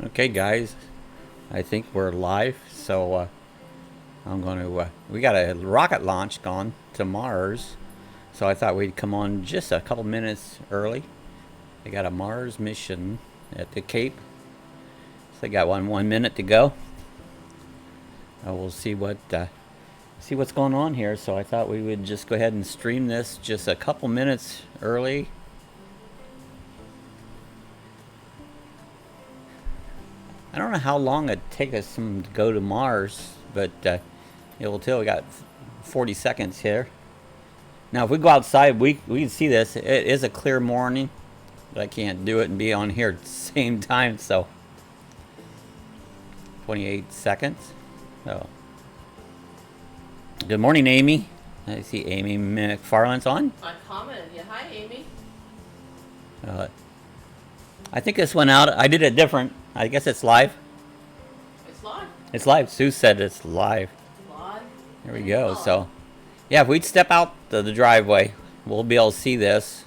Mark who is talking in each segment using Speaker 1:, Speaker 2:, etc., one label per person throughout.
Speaker 1: Okay, guys, I think we're live. So I'm going to. We got a rocket launch gone to Mars, so I thought we'd come on just a couple minutes early. They got a Mars mission at the Cape, so they got one minute to go. We'll see what's going on here. So I thought we would just go ahead and stream this just a couple minutes early. I don't know how long it'd take us to go to Mars, but we'll tell we got 40 seconds here. Now, if we go outside, we can see this. It is a clear morning, but I can't do it and be on here at the same time, so 28 seconds. Oh. Good morning, Amy. I see Amy McFarland's on.
Speaker 2: I commented. Yeah, hi, Amy.
Speaker 1: I think this went out. I did it different. I guess it's live.
Speaker 2: It's live.
Speaker 1: It's live. Sue said it's live.
Speaker 2: Live.
Speaker 1: There we go. So, yeah, if we'd step out the driveway, we'll be able to see this.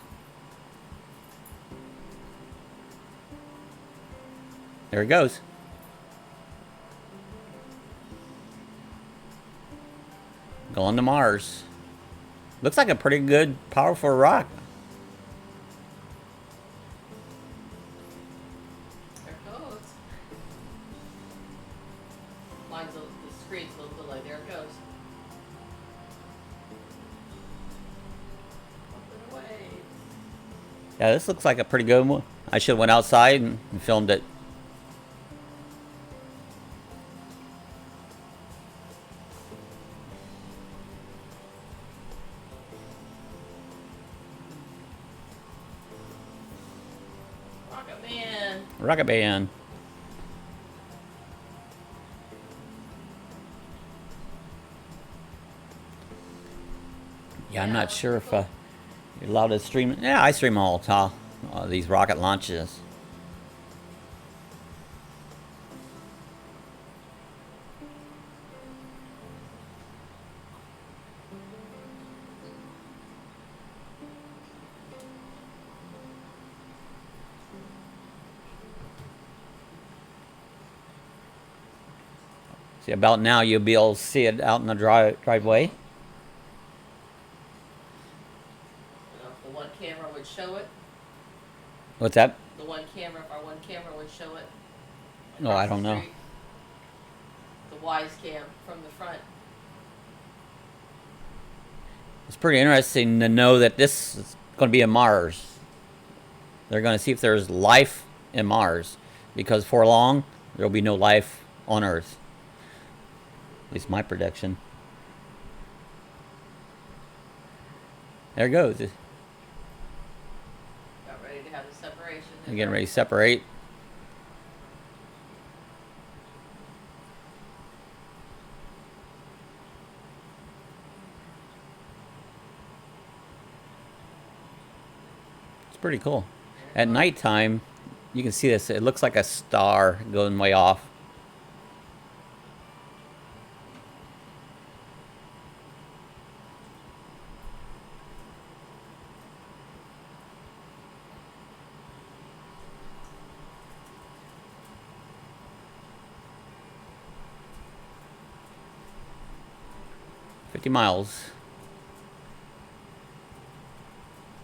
Speaker 1: There it goes. Going to Mars. Looks like a pretty good, powerful rock.
Speaker 2: The screen's a little delay. There it goes. Up and away.
Speaker 1: Yeah, this looks like a pretty good one. I should have went outside and filmed it.
Speaker 2: Rocket Man.
Speaker 1: Rocket Man. Yeah, I'm not sure if you're allowed to stream. Yeah, I stream all the time. These rocket launches. See, about now you'll be able to see it out in the driveway.
Speaker 2: The one camera would show it.
Speaker 1: What's that?
Speaker 2: The one camera, if our one camera would show it.
Speaker 1: No, I don't know.
Speaker 2: The Wise Cam from the front.
Speaker 1: It's pretty interesting to know that this is going to be in Mars. They're going to see if there's life in Mars, because for long there'll be no life on Earth. At least my prediction. There it goes.
Speaker 2: Got ready to have the separation.
Speaker 1: I'm getting ready to separate. It's pretty cool. At nighttime, you can see this. It looks like a star going way off. Miles.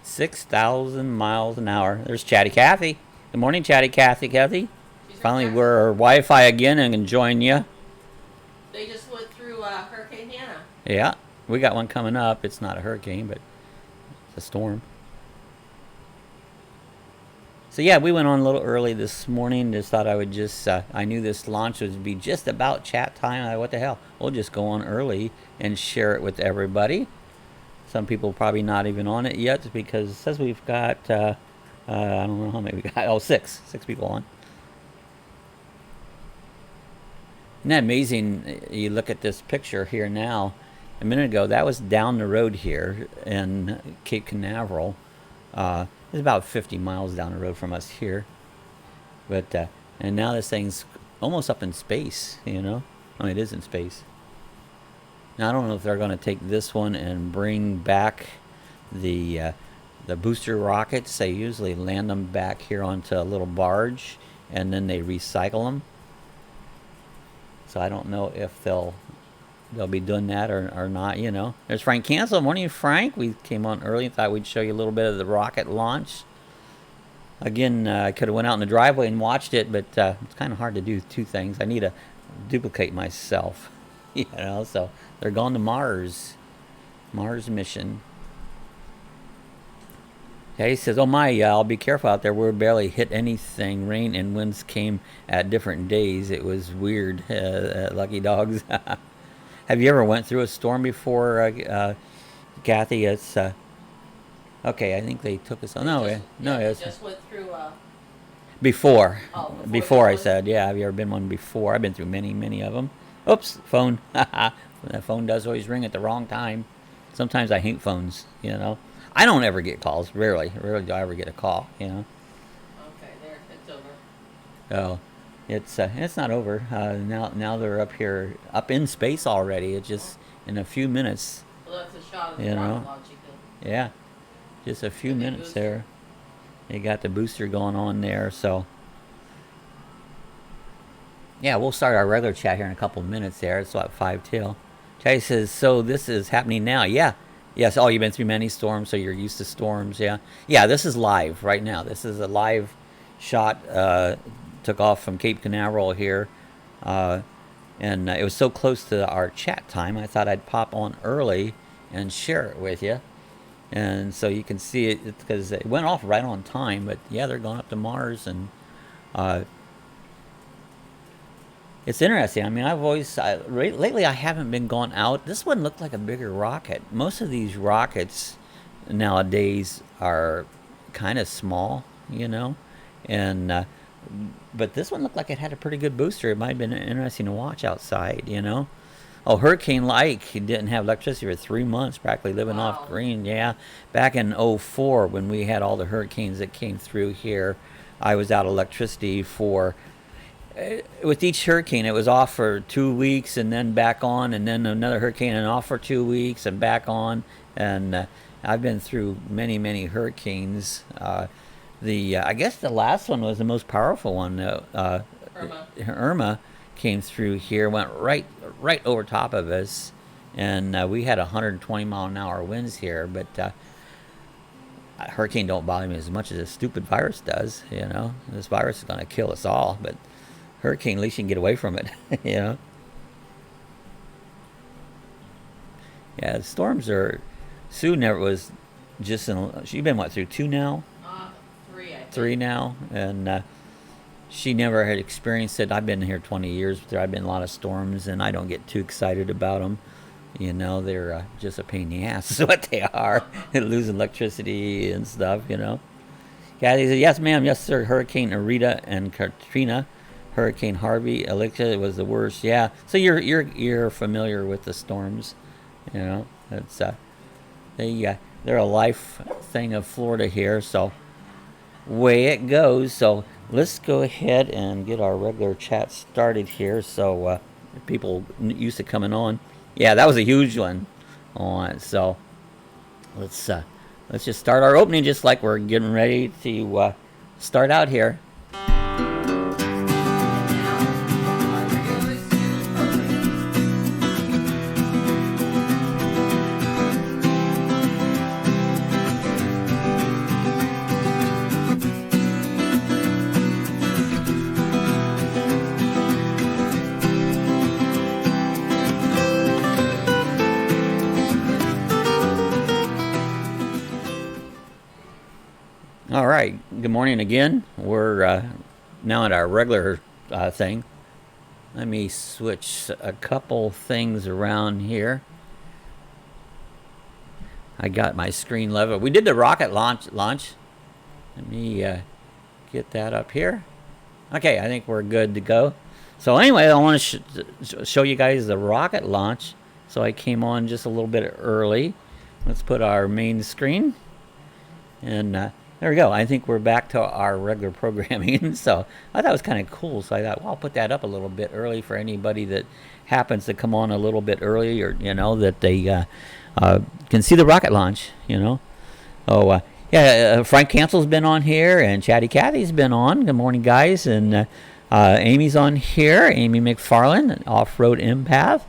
Speaker 1: 6,000 miles an hour. There's Chatty Cathy. Good morning, Chatty Cathy. Finally, we're Wi-Fi again and can join you.
Speaker 2: They just went through Hurricane Hannah.
Speaker 1: Yeah, we got one coming up. It's not a hurricane, but it's a storm. So yeah, we went on a little early this morning. Just thought I would just, I knew this launch would be just about chat time. What the hell? We'll just go on early and share it with everybody. Some people probably not even on it yet, because it says we've got, I don't know how many we got. Oh, six people on. Isn't that amazing? You look at this picture here now. A minute ago, that was down the road here in Cape Canaveral. It's about 50 miles down the road from us here. But, and now this thing's almost up in space, you know? I mean, it is in space. Now, I don't know if they're going to take this one and bring back the booster rockets. They usually land them back here onto a little barge and then they recycle them. So I don't know if they'll be doing that or not, you know. There's Frank Cancel. Morning, Frank. We came on early and thought we'd show you a little bit of the rocket launch. Again, I could have went out in the driveway and watched it, but it's kind of hard to do two things. I need to duplicate myself, you know. So they're going to Mars mission. Okay, he says, oh my, I'll be careful out there. We're barely hit anything. Rain and winds came at different days. It was weird. Lucky dogs. Have you ever went through a storm before, Kathy? It's okay. I think they took us. Oh no,
Speaker 2: they just went through.
Speaker 1: Before.
Speaker 2: Oh,
Speaker 1: before I said, yeah. Have you ever been one before? I've been through many of them. Oops, phone. That phone does always ring at the wrong time. Sometimes I hate phones. You know, I don't ever get calls. Rarely do I ever get a call. You know.
Speaker 2: Okay, there, it's over.
Speaker 1: Oh. It's not over. Now they're up here, up in space already. It's just in a few minutes.
Speaker 2: Well, that's a shot of the rocket launching thing.
Speaker 1: Yeah, just a few minutes there. They got the booster going on there. So yeah, we'll start our regular chat here in a couple of minutes. There, it's about 5 till. Jay says, so this is happening now. Yeah. Yes. Oh, you've been through many storms, so you're used to storms. Yeah. Yeah. This is live right now. This is a live shot. Took off from Cape Canaveral here, and it was so close to our chat time, I thought I'd pop on early and share it with you, and so you can see it because it went off right on time. But yeah, they're going up to Mars, and it's interesting. I mean, I've always lately I haven't been going out. This one looked like a bigger rocket. Most of these rockets nowadays are kind of small, you know, and but this one looked like it had a pretty good booster. It might have been interesting to watch outside, you know. Oh, Hurricane Ike, he didn't have electricity for 3 months, practically living off green. Yeah, back in '04 when we had all the hurricanes that came through here, I was out of electricity for, with each hurricane, it was off for 2 weeks and then back on, and then another hurricane and off for 2 weeks and back on. And I've been through many hurricanes. I guess the last one was the most powerful one. Irma came through here, went right over top of us, and we had 120 mile an hour winds here. But hurricane don't bother me as much as this stupid virus does. You know, this virus is going to kill us all, but hurricane, at least you can get away from it. You know. Yeah, the storms are. Sue never was just in. She's been through 2 now. 3 now, and she never had experienced it. I've been here 20 years, but there have been a lot of storms, and I don't get too excited about them. You know, they're just a pain in the ass is what they are. Losing electricity and stuff, you know. Kathy said, yes, ma'am, yes, sir. Hurricane Rita and Katrina, Hurricane Harvey, Alexa was the worst. Yeah, so you're familiar with the storms, you know. It's they're a life thing of Florida here, so way it goes. So let's go ahead and get our regular chat started here. So people used to coming on. Yeah, that was a huge one on. So let's just start our opening just like we're getting ready to start out here. All right, good morning again. We're now at our regular thing. Let me switch a couple things around here. I got my screen level. We did the rocket launch. Let me get that up here. Okay, I think we're good to go. So anyway, I want to show you guys the rocket launch. So I came on just a little bit early. Let's put our main screen. And there we go. I think we're back to our regular programming. So I thought it was kind of cool. So I thought, well, I'll put that up a little bit early for anybody that happens to come on a little bit early, or, you know, that they can see the rocket launch, you know. Oh, Yeah, Frank Cancel's been on here, and Chatty Cathy's been on. Good morning, guys. And Amy's on here. Amy McFarland, Off-Road Empath.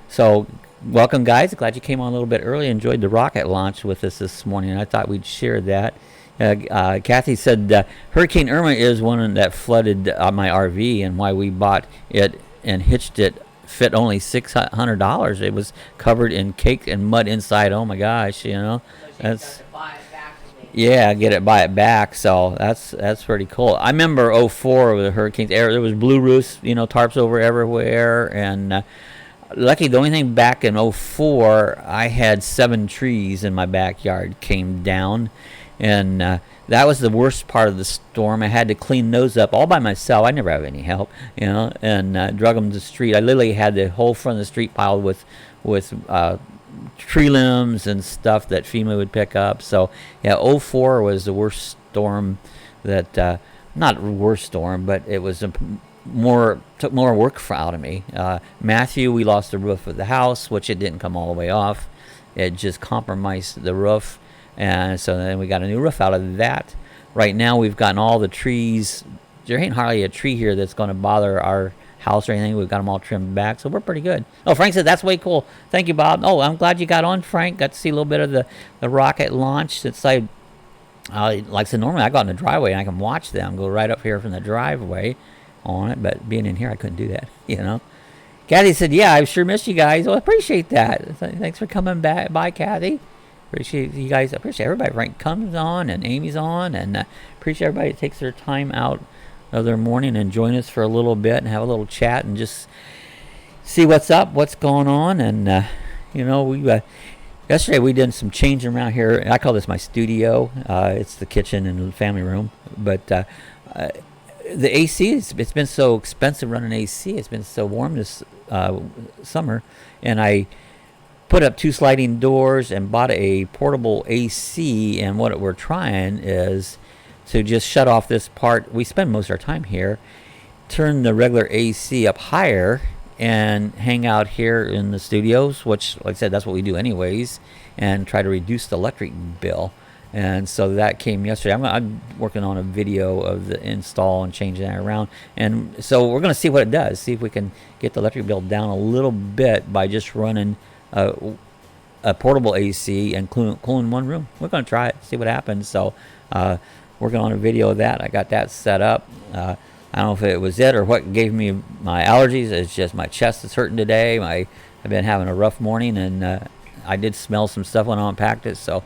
Speaker 1: So welcome, guys. Glad you came on a little bit early. Enjoyed the rocket launch with us this morning. I thought we'd share that. Kathy said Hurricane Irma is one that flooded my RV, and why we bought it and hitched it fit only $600. It was covered in cake and mud inside. Oh my gosh, you know. That's yeah, buy it back. So that's pretty cool. I remember '04 with the hurricanes. There was blue roofs, you know, tarps over everywhere, and lucky the only thing back in '04, I had 7 trees in my backyard came down, and that was the worst part of the storm. I had to clean those up all by myself. I never have any help, you know, and drug them to the street. I literally had the whole front of the street piled with tree limbs and stuff that FEMA would pick up. So yeah, '04 was the worst storm that not worst storm, but it was took more work out of me. Matthew, we lost the roof of the house, which it didn't come all the way off. It just compromised the roof, and so then we got a new roof out of that. Right now we've gotten all the trees. There ain't hardly a tree here that's going to bother our house or anything. We've got them all trimmed back, so we're pretty good. Oh, Frank said that's way cool. Thank you, Bob. Oh, I'm glad you got on, Frank. Got to see a little bit of the rocket launch. It's like I said, normally I go out in the driveway and I can watch them go right up here from the driveway on it, but being in here I couldn't do that, you know. Kathy said, yeah, I sure missed you guys. Well, I appreciate that. Thanks for coming back by, Kathy. Appreciate you guys. I appreciate everybody. Frank comes on and Amy's on, and appreciate everybody that takes their time out of their morning and join us for a little bit and have a little chat and just see what's up, what's going on. And you know, we yesterday we did some changing around here. I call this my studio. It's the kitchen and the family room, but the AC, it's been so expensive running AC. It's been so warm this summer, and I put up 2 sliding doors and bought a portable AC. And what we're trying is to just shut off this part. We spend most of our time here. Turn the regular AC up higher and hang out here in the studios, which, like I said, that's what we do anyways, and try to reduce the electric bill. And so that came yesterday. I'm working on a video of the install and changing that around. And so we're going to see what it does, see if we can get the electric bill down a little bit by just running a portable AC and cooling one room. We're going to try it, see what happens. So working on a video of that. I got that set up. I don't know if it was it or what gave me my allergies. It's just my chest is hurting today. I've been having a rough morning, and I did smell some stuff when I unpacked it. So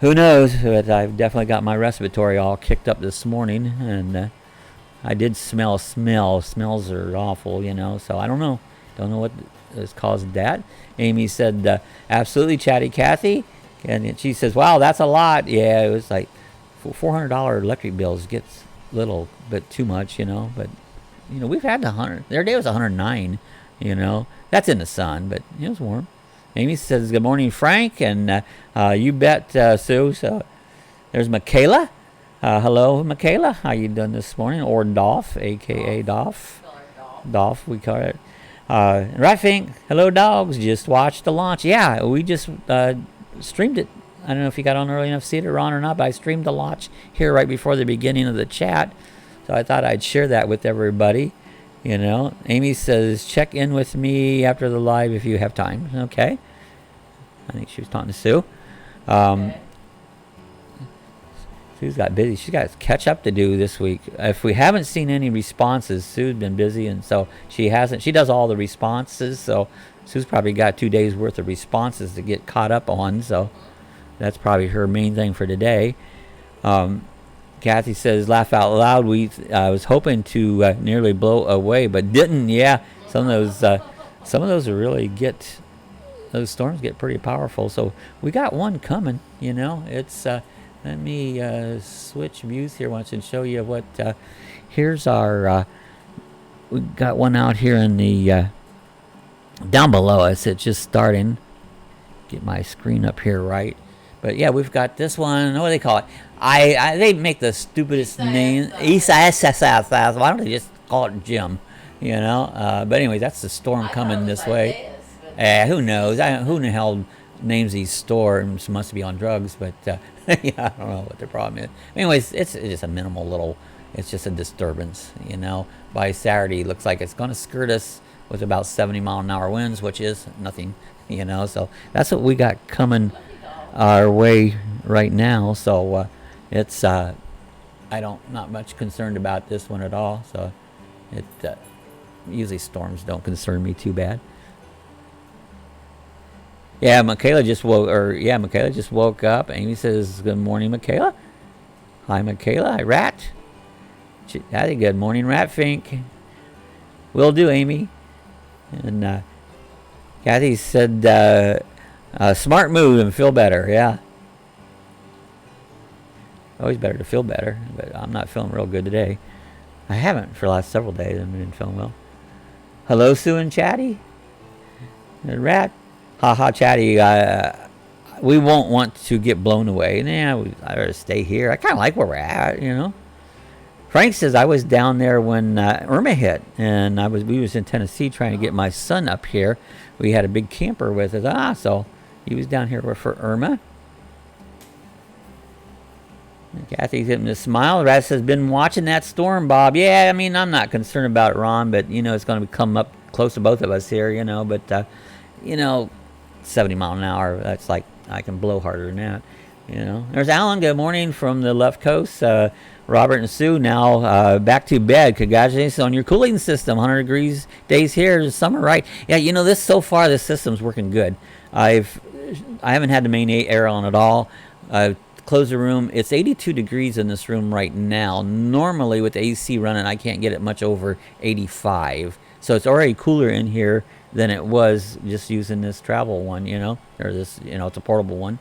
Speaker 1: who knows? But I've definitely got my respiratory all kicked up this morning, and I did smell. Smells are awful, you know. So I don't know. Don't know what has caused that. Amy said, absolutely, Chatty Cathy. And she says, wow, that's a lot. Yeah, it was like $400 electric bills gets little bit too much, you know. But, you know, we've had the 100. Their day was 109, you know. That's in the sun, but it was warm. Amy says, good morning, Frank. And you bet, Sue. So there's Michaela. Hello, Michaela. How you doing this morning? Or Dolph, a.k.a. Dolph. Dolph, we call it. Right, Fink. Hello, dogs. Just watched the launch. Yeah, we just streamed it. I don't know if you got on early enough to see it, Ron, or not, but I streamed the launch here right before the beginning of the chat. So I thought I'd share that with everybody. You know, Amy says, check in with me after the live if you have time. Okay. I think she was talking to Sue.
Speaker 2: Okay.
Speaker 1: Sue's got busy. She's got catch up to do this week. If we haven't seen any responses, Sue's been busy, and so she hasn't. She does all the responses, so Sue's probably got 2 days worth of responses to get caught up on. So that's probably her main thing for today. Kathy says, laugh out loud. I was hoping to nearly blow away, but didn't. Yeah, some of those really get. Those storms get pretty powerful. So we got one coming. You know, it's. Let me switch views here once and show you what. Here's our. We got one out here in the. Down below us. It's just starting. Get my screen up here right. But yeah, we've got this one. What do they call it? They make the stupidest name. Why don't they just call it Jim? You know. But anyway, that's the storm coming this way. Who knows? Who in the hell names these storms? Must be on drugs. But Yeah, I don't know what the problem is. Anyways, it's just a minimal little, it's just a disturbance, you know. By Saturday, looks like it's going to skirt us with about 70-mile-an-hour winds, which is nothing, you know. So that's what we got coming our way right now. So it's, not much concerned about this one at all. So it, usually storms don't concern me too bad. Yeah, Michaela just woke up. Amy says, "Good morning, Michaela." Hi, Michaela. Hi, Rat. Good morning, Rat Fink. Will do, Amy. And Kathy said, "Smart move and feel better." Yeah. Always better to feel better, but I'm not feeling real good today. I haven't for the last several days. I've been feeling well. Hello, Sue and Chatty. And Rat. Haha, Chatty, we won't want to get blown away. Nah, I'd rather stay here. I kind of like where we're at, you know. Frank says, I was down there when Irma hit, and we was in Tennessee trying to get my son up here. We had a big camper with us. So he was down here for Irma. And Kathy's getting a smile. Rat says, been watching that storm, Bob. Yeah, I mean, I'm not concerned about it, Ron, but, you know, it's going to come up close to both of us here, you know. But, you know, 70 mile an hour, that's like, I can blow harder than that, you know. There's Alan, good morning from the left coast. Robert and Sue, now back to bed. Congratulations on your cooling system. 100 degrees days here, summer, right? Yeah, you know, so far this system's working good. I haven't had the main air on at all. Close the room. It's 82 degrees in this room right now. Normally with the AC running, I can't get it much over 85. So it's already cooler in here than it was just using this travel one, you know, or this, you know, it's a portable one.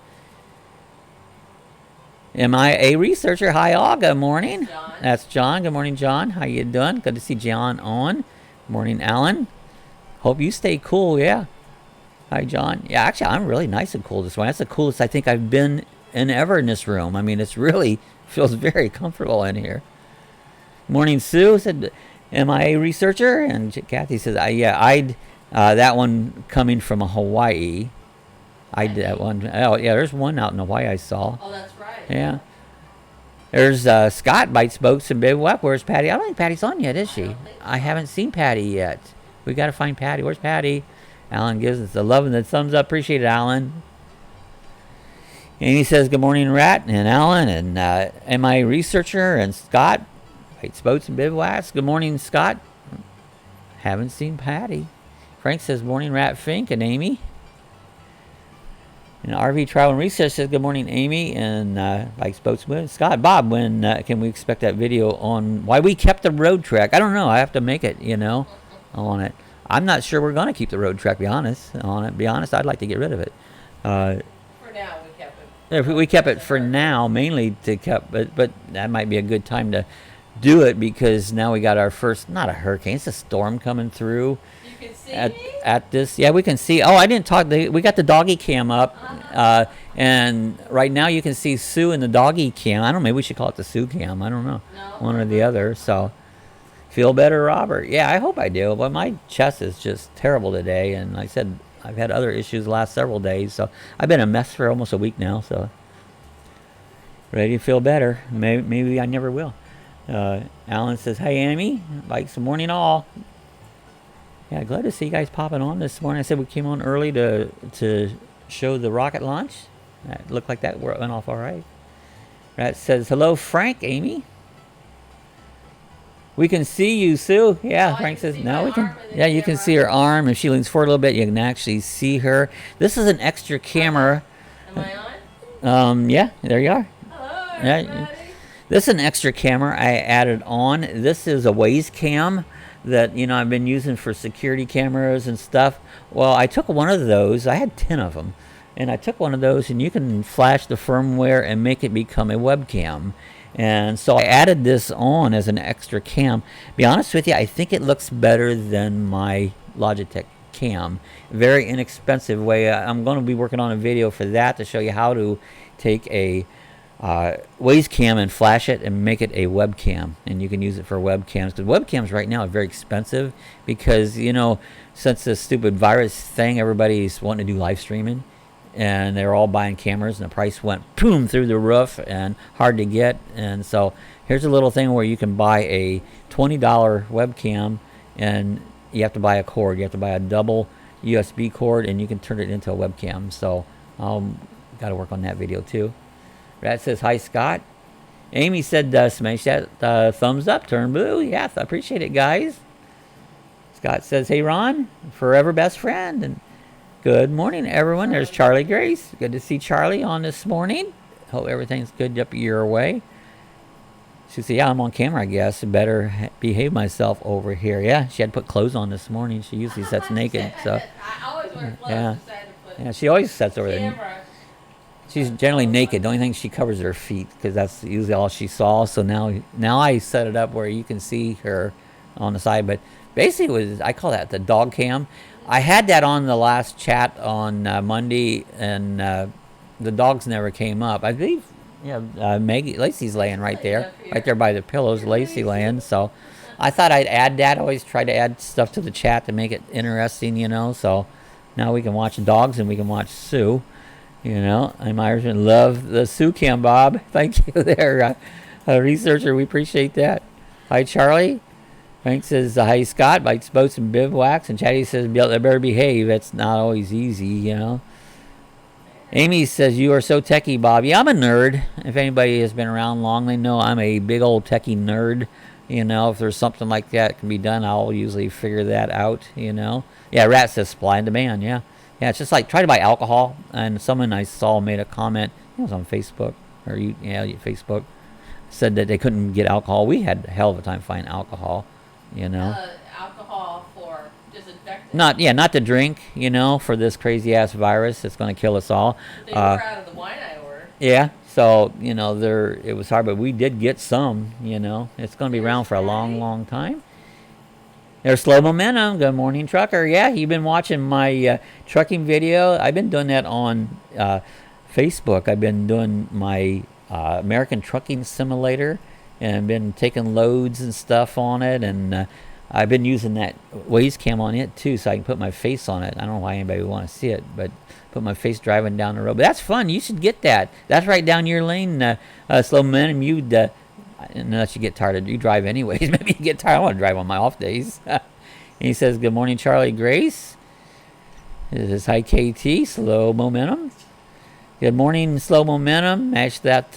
Speaker 1: Am I a researcher? Hi, all. Good morning.
Speaker 2: John.
Speaker 1: That's John. Good morning, John. How you doing? Good to see John on. Good morning, Alan. Hope you stay cool. Yeah. Hi, John. Yeah, actually, I'm really nice and cool this morning. That's the coolest I think I've been in ever in this room. I mean, it's really feels very comfortable in here. Morning, Sue. Said, am I a researcher? And Kathy says, I'd that one coming from Hawaii. I did that one. Oh, yeah, there's one out in Hawaii I saw.
Speaker 2: Oh, that's right.
Speaker 1: Yeah. There's Scott, Bites, Boats, and Big Wep. Where's Patty? I don't think Patty's on yet, is she? I haven't seen Patty yet. We got to find Patty. Where's Patty? Alan gives us the love and the thumbs up. Appreciate it, Alan. Amy says, good morning, Rat, and Alan, and am I a researcher? And Scott, Bites, Boats, and Bivouacs. Good morning, Scott. Haven't seen Patty. Frank says, morning, Rat Fink, and Amy. And RV Travel and Research says, good morning, Amy, and Bikes, Boats, and Scott. Bob, when can we expect that video on why we kept the road track? I don't know. I have to make it, you know, on it. I'm not sure we're going to keep the road track, be honest, on it. Be honest, I'd like to get rid of it.
Speaker 2: For now, we kept it.
Speaker 1: If we kept it for now, mainly to keep, but that might be a good time to do it because now we got our first, not a hurricane, it's a storm coming through.
Speaker 2: You can see
Speaker 1: at this. Yeah, we can see. Oh, I didn't talk. We got the doggy cam up, and right now you can see Sue in the doggy cam. I don't know. Maybe we should call it the Sue cam. I don't know.
Speaker 2: No.
Speaker 1: One or the other. So, feel better, Robert? Yeah, I hope I do. But my chest is just terrible today, and like I said, I've had other issues the last several days. So I've been a mess for almost a week now. So ready to feel better. Maybe I never will. Alan says, "Hey, Amy, like some morning all." Yeah, glad to see you guys popping on this morning. I said we came on early to show the rocket launch. That looked like that went off all right. That says, hello, Frank, Amy. We can see you, Sue. Yeah, Frank says, no, we can. Yeah, you can see her arm. If she leans forward a little bit, you can actually see her. This is an extra camera.
Speaker 2: Am I on?
Speaker 1: Yeah, there you are.
Speaker 2: Hello, everybody.
Speaker 1: Yeah. This is an extra camera I added on. This is a Waze cam that, you know, I've been using for security cameras and stuff. Well, I took one of those. I had 10 of them. And I took one of those, and you can flash the firmware and make it become a webcam. And so I added this on as an extra cam. Be honest with you, I think it looks better than my Logitech cam. Very inexpensive way. I'm going to be working on a video for that to show you how to take a Waze cam and flash it and make it a webcam, and you can use it for webcams, because webcams right now are very expensive because, you know, since this stupid virus thing, everybody's wanting to do live streaming, and they're all buying cameras, and the price went boom through the roof and hard to get. And so here's a little thing where you can buy a $20 webcam, and you have to buy a cord. You have to buy a double USB cord, and you can turn it into a webcam. So got to work on that video too. Rat says, hi, Scott. Amy said, smash that thumbs up, turn blue. Yeah, I appreciate it, guys. Scott says, hey, Ron, forever best friend. And good morning, everyone. There's Charlie Grace. Good to see Charlie on this morning. Hope everything's good up your way. She said, yeah, I'm on camera, I guess. Better behave myself over here. Yeah, she had to put clothes on this morning. She usually sits naked. So
Speaker 2: I always wear clothes.
Speaker 1: yeah,
Speaker 2: So I had to put
Speaker 1: yeah, she always sits over there.
Speaker 2: camera.
Speaker 1: She's generally naked. The only thing she covers her feet, because that's usually all she saw. So now I set it up where you can see her on the side. But basically, I call that the dog cam. I had that on the last chat on Monday, and the dogs never came up. I believe, Maggie Lacey's laying right there by the pillows. Lacey laying. So I thought I'd add that. I always try to add stuff to the chat to make it interesting, So now we can watch dogs and we can watch Sue. I'm Irishman. Love the Sue cam, Bob. Thank you there, researcher. We appreciate that. Hi, Charlie. Frank says, hi, Scott. Bites boats and bivouacs. And Chatty says, they better behave. It's not always easy, Amy says, you are so techie, Bob. Yeah, I'm a nerd. If anybody has been around long, they know I'm a big old techie nerd. If there's something like that can be done, I'll usually figure that out, Yeah, Rat says, supply and demand, yeah. Yeah, it's just like try to buy alcohol. And someone I saw made a comment. It was on Facebook Facebook. Said that they couldn't get alcohol. We had a hell of a time finding alcohol.
Speaker 2: Alcohol for disinfectant.
Speaker 1: Not to drink. For this crazy ass virus that's going to kill us all.
Speaker 2: They were out of the wine I ordered.
Speaker 1: Yeah. So it was hard, but we did get some. It's going to be around for a long, long time. There's Slow Momentum. Good morning, trucker. Yeah, you've been watching my trucking video. I've been doing that on Facebook. I've been doing my American Trucking Simulator and been taking loads and stuff on it. And I've been using that Waze cam on it, too, so I can put my face on it. I don't know why anybody would want to see it, but put my face driving down the road. But that's fun. You should get that. That's right down your lane, Slow Momentum. You'd... unless you get tired you drive anyways. Maybe you get tired. I want to drive on my off days. And he says, good morning, Charlie Grace. This is hi, KT, Slow Momentum. Good morning, Slow Momentum. Match that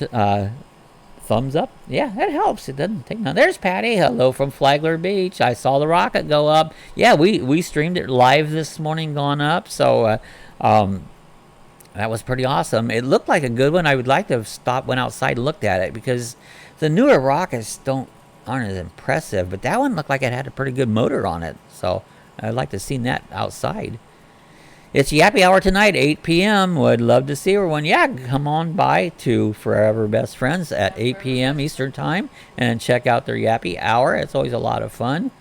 Speaker 1: thumbs up. Yeah, that helps. It doesn't take none. There's Patty. Hello from Flagler Beach. I saw the rocket go up. Yeah, we streamed it live this morning going up. So that was pretty awesome. It looked like a good one. I would like to have went outside and looked at it, because the newer rockets aren't as impressive, but that one looked like it had a pretty good motor on it. So I'd like to have seen that outside. It's Yappy Hour tonight, 8 p.m. Would love to see everyone. Yeah, come on by to Forever Best Friends at 8 p.m. Eastern Time and check out their Yappy Hour. It's always a lot of fun.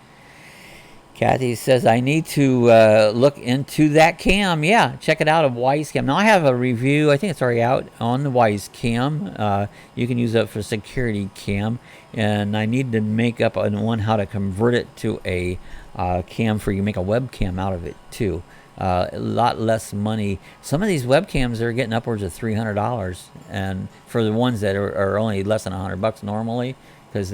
Speaker 1: Kathy says, I need to look into that cam. Yeah, check it out, a Wise Cam. Now, I have a review. I think it's already out on the Wise Cam. You can use it for security cam. And I need to make up on how to convert it to a cam for you. Make a webcam out of it, too. A lot less money. Some of these webcams are getting upwards of $300. And for the ones that are only less than $100 normally, because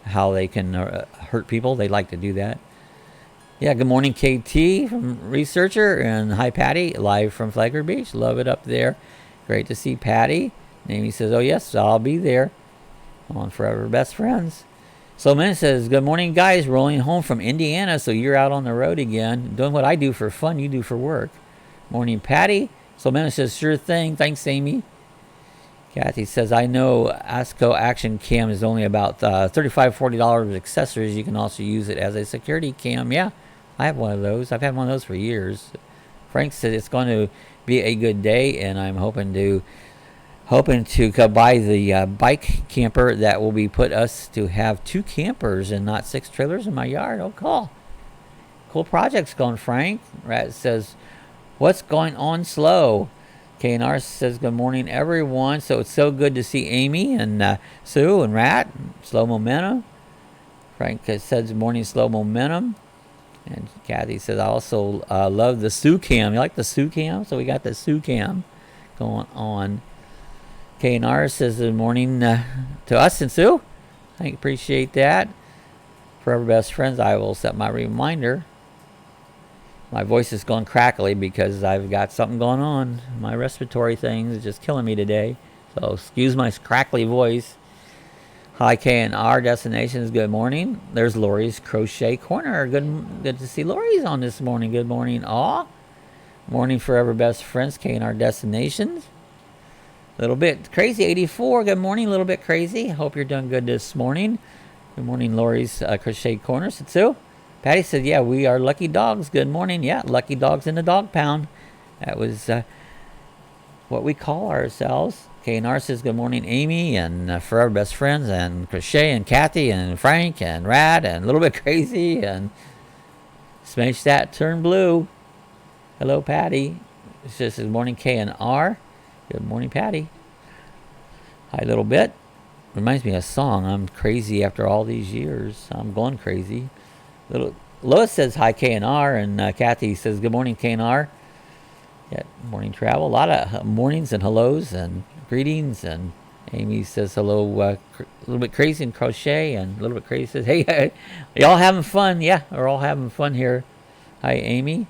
Speaker 1: how they can hurt people, they like to do that. Yeah, good morning, KT from Researcher, and hi, Patty, live from Flagler Beach. Love it up there. Great to see Patty. Amy says, oh, yes, I'll be there on Forever Best Friends. So Min says, good morning, guys, rolling home from Indiana, so you're out on the road again. Doing what I do for fun, you do for work. Morning, Patty. So Min says, sure thing. Thanks, Amy. Kathy says, I know OSMO Action Cam is only about $35-40 with accessories. You can also use it as a security cam. Yeah. I have one of those. I've had one of those for years. Frank said it's going to be a good day, and I'm hoping to buy the bike camper that will be put us to have 2 campers and not 6 trailers in my yard. Oh, cool project's going, Frank. Rat says, what's going on, Slow? KNR says, good morning, everyone. So it's so good to see Amy and Sue and Rat. Slow Momentum. Frank says, good morning, Slow Momentum. And Kathy says, I also love the Sue Cam. You like the Sue Cam? So we got the Sue Cam going on. KNR says good morning to us and Sue. I appreciate that. Forever best friends, I will set my reminder. My voice is going crackly because I've got something going on. My respiratory thing is just killing me today. So excuse my crackly voice. Hi, KNR Destinations. Good morning. There's Lori's Crochet Corner. Good to see Lori's on this morning. Good morning, all. Morning, Forever Best Friends, KNR Destinations. Little bit crazy, 84. Good morning, little bit crazy. Hope you're doing good this morning. Good morning, Lori's Crochet Corner. Sitsu. Patty said, yeah, we are lucky dogs. Good morning. Yeah, lucky dogs in the dog pound. That was what we call ourselves. KNR says, good morning, Amy, and Forever Best Friends, and Crochet, and Kathy, and Frank, and Rad, and a little bit crazy, and Smash That Turn Blue. Hello, Patty. It says, good morning, KNR. Good morning, Patty. Hi, little bit. Reminds me of a song. I'm crazy after all these years. I'm going crazy. Lois says, hi, KNR, and Kathy says, good morning, KNR. Yeah, morning travel. A lot of mornings and hellos and greetings, and Amy says hello, a little bit crazy in crochet, and a little bit crazy says, hey, y'all having fun? Yeah, we're all having fun here. Hi, Amy.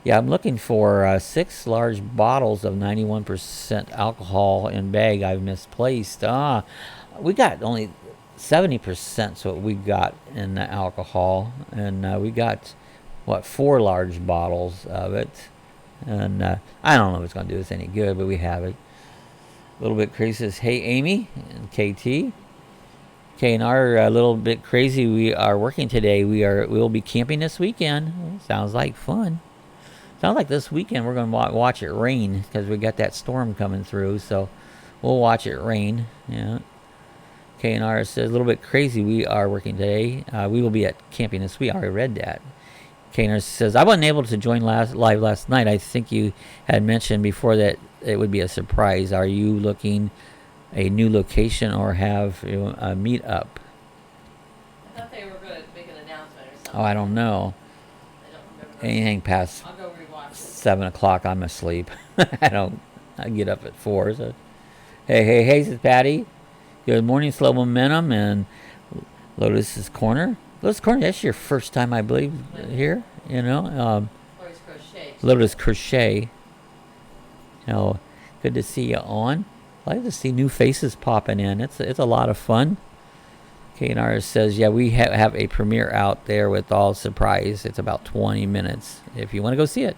Speaker 1: Yeah, I'm looking for 6 large bottles of 91% alcohol in bag I've misplaced. We got only 70%, what we got in the alcohol, and we got, 4 large bottles of it. And I don't know if it's going to do us any good, but we have it. A little bit crazy says, hey, Amy and KT. KNR, a little bit crazy. We are working today. We'll be camping this weekend. Sounds like fun. Sounds like this weekend we're going to watch it rain because we got that storm coming through. So we'll watch it rain. Yeah. KNR says, a little bit crazy. We are working today. We will be at camping this week. I already read that. KNR says, I wasn't able to join live last night. I think you had mentioned before that it would be a surprise. Are you looking a new location or have a meet up?
Speaker 2: I thought they were going to make an announcement or something.
Speaker 1: Oh, I don't know.
Speaker 2: I don't remember.
Speaker 1: Anything past
Speaker 2: I'll go rewatch it.
Speaker 1: 7 o'clock, I'm asleep. I get up at 4. So. Hey, says Patty. Good morning, Slow Momentum and Lotus's Corner. Lotus Corner, that's your first time, I believe, here, you know.
Speaker 2: Lori's Crochet.
Speaker 1: Lotus Crochet. You know, good to see you on. I like to see new faces popping in. It's a lot of fun. KNR says, yeah, we have a premiere out there with all surprise. It's about 20 minutes if you want to go see it.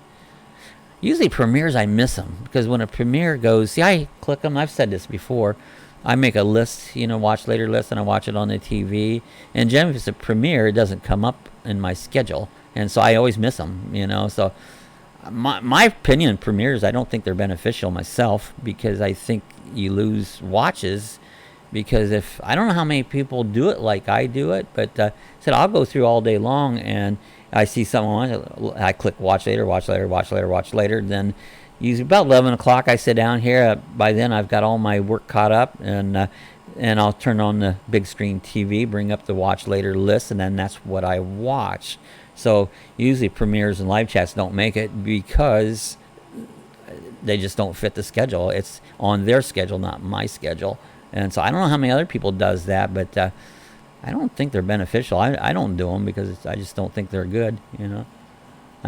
Speaker 1: Usually premieres, I miss them because when a premiere goes, see, I click them. I've said this before. I make a list, watch later list, and I watch it on the TV. And generally, if it's a premiere, it doesn't come up in my schedule. And so I always miss them, So my opinion, premieres, I don't think they're beneficial myself because I think you lose watches. Because I don't know how many people do it like I do it, but said I'll go through all day long and I see someone, I click watch later, watch later, watch later, watch later, then usually about 11 o'clock I sit down here. By then I've got all my work caught up, and I'll turn on the big screen TV, bring up the watch later list, and then that's what I watch. So usually premieres and live chats don't make it because they just don't fit the schedule. It's on their schedule, not my schedule. And so I don't know how many other people does that, but I don't think they're beneficial. I don't do them because I just don't think they're good, I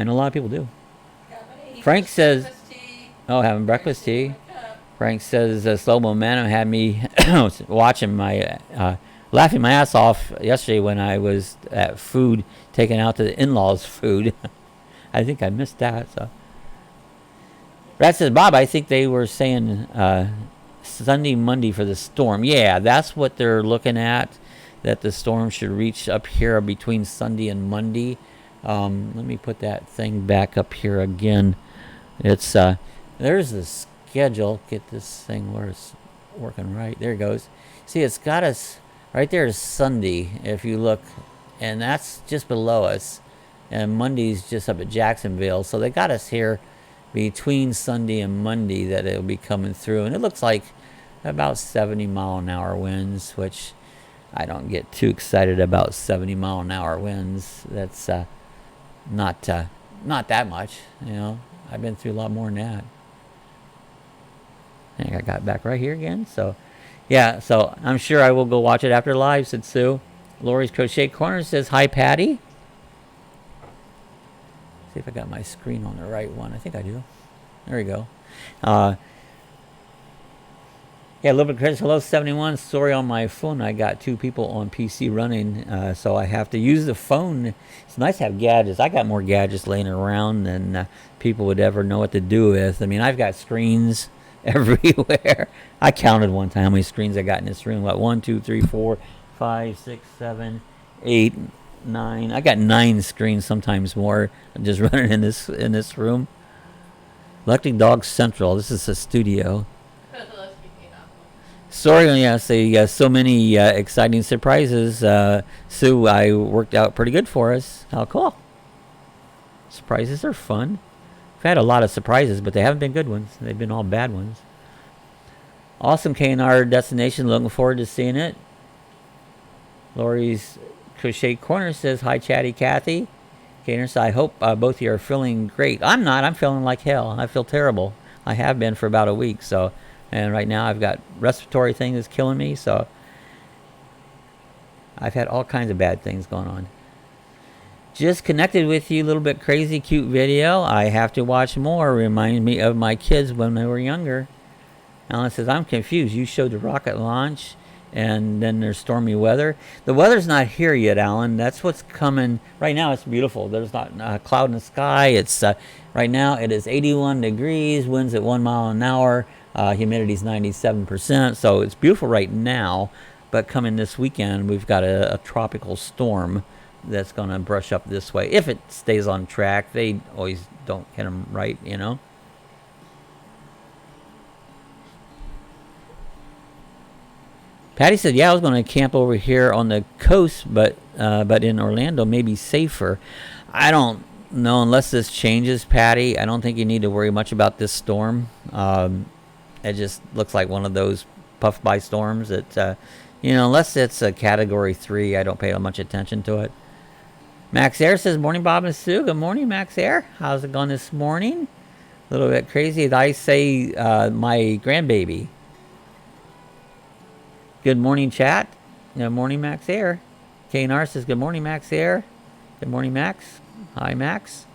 Speaker 1: know a lot of people do. Frank says... Oh, having breakfast tea. Frank says slow momentum had me watching laughing my ass off yesterday when I was at food, taking out to the in-laws food. I think I missed that. So. Brad says, Bob, I think they were saying Sunday, Monday for the storm. Yeah, that's what they're looking at, that the storm should reach up here between Sunday and Monday. Let me put that thing back up here again. It's... There's the schedule. Get this thing where it's working right. There it goes. See, it's got us right there is Sunday, if you look, and that's just below us. And Monday's just up at Jacksonville. So they got us here between Sunday and Monday that it'll be coming through. And it looks like about 70-mile-an-hour winds, which I don't get too excited about 70-mile-an-hour winds. That's not that much, you know. I've been through a lot more than that. And I got back right here again. So, yeah. So I'm sure I will go watch it after live, said Sue. Lori's Crochet Corner says, hi, Patty. See if I got my screen on the right one. I think I do. There we go. Yeah, a little bit of credit. Hello, 71. Sorry, on my phone, I got 2 people on PC running, so I have to use the phone. It's nice to have gadgets. I got more gadgets laying around than people would ever know what to do with. I mean, I've got screens everywhere. I counted one time how many screens I got in this room. What, 1, 2, 3, 4, 5, 6, 7, 8, 9. I got 9 screens, sometimes more, just running in this room. Lucky Dog Central. This is a studio. Sorry, yeah, say so many exciting surprises. Sue, I worked out pretty good for us. How cool. Surprises are fun. We've had a lot of surprises, but they haven't been good ones. They've been all bad ones. Awesome K&R destination. Looking forward to seeing it. Lori's Crochet Corner says, hi, Chatty Cathy. K&R says, I hope both of you are feeling great. I'm not. I'm feeling like hell. I feel terrible. I have been for about a week, so... And right now I've got respiratory thing that's killing me, so I've had all kinds of bad things going on. Just connected with you, a little bit crazy, cute video. I have to watch more. Reminds me of my kids when they were younger. Alan says, I'm confused. You showed the rocket launch, and then there's stormy weather. The weather's not here yet, Alan. That's what's coming. Right now it's beautiful. There's not a cloud in the sky. It's right now it is 81 degrees, winds at 1 mile an hour. Humidity's 97%, so it's beautiful right now. But coming this weekend, we've got a tropical storm that's going to brush up this way. If it stays on track, they always don't hit them right, you know. Patty said, yeah, I was going to camp over here on the coast, but in Orlando, maybe safer. I don't know, unless this changes, Patty. I don't think you need to worry much about this storm. It just looks like one of those puff by storms that, you know, unless it's a category 3, I don't pay much attention to it. Max Air says, morning, Bob and Sue. Good morning, Max Air. How's it going this morning? A little bit crazy. I say my grandbaby. Good morning, chat. Good morning, Max Air. K&R says, good morning, Max Air. Good morning, Max. Hi, Max.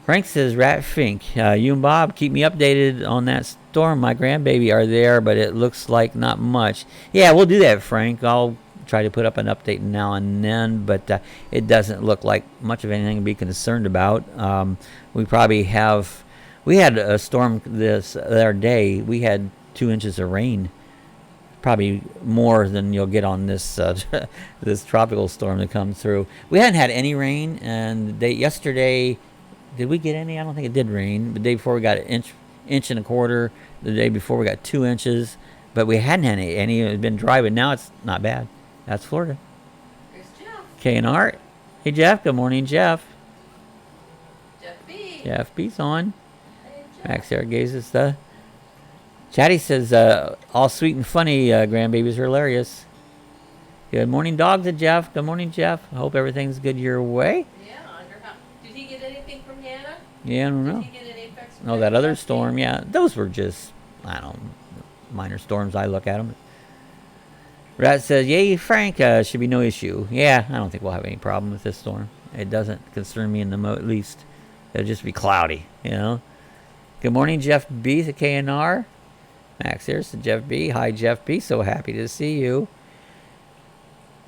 Speaker 1: Frank says, Rat Fink, you and Bob keep me updated on that storm. My grandbaby are there, but it looks like not much. Yeah, we'll do that, Frank. I'll try to put up an update now and then, but it doesn't look like much of anything to be concerned about. We had a storm this other day. We had 2 inches of rain. Probably more than you'll get on this this tropical storm that comes through. We hadn't had any rain, and yesterday... Did we get any? I don't think it did rain. The day before we got an inch and a quarter. The day before we got 2 inches. But we hadn't had any. It had been dry, but now it's not bad. That's Florida.
Speaker 2: There's Jeff.
Speaker 1: K&R. Hey, Jeff. Good morning, Jeff.
Speaker 2: Jeff B.
Speaker 1: Jeff B's on.
Speaker 2: Hey, Jeff.
Speaker 1: Max there gazes the. Chatty says, all sweet and funny, grandbabies are hilarious. Good morning, Dawg, to Jeff. Good morning, Jeff. I hope everything's good your way.
Speaker 2: Did he get anything from Hannah?
Speaker 1: Yeah, I don't know.
Speaker 2: Did he get an apex from
Speaker 1: Oh, that other storm, yeah. Those were just, I don't know, minor storms. I look at them. Rat says, yay, Frank, should be no issue. Yeah, I don't think we'll have any problem with this storm. It doesn't concern me in the least. It'll just be cloudy, you know. Good morning, Jeff B. to K&R. Max here's to Jeff B. Hi, Jeff B. So happy to see you.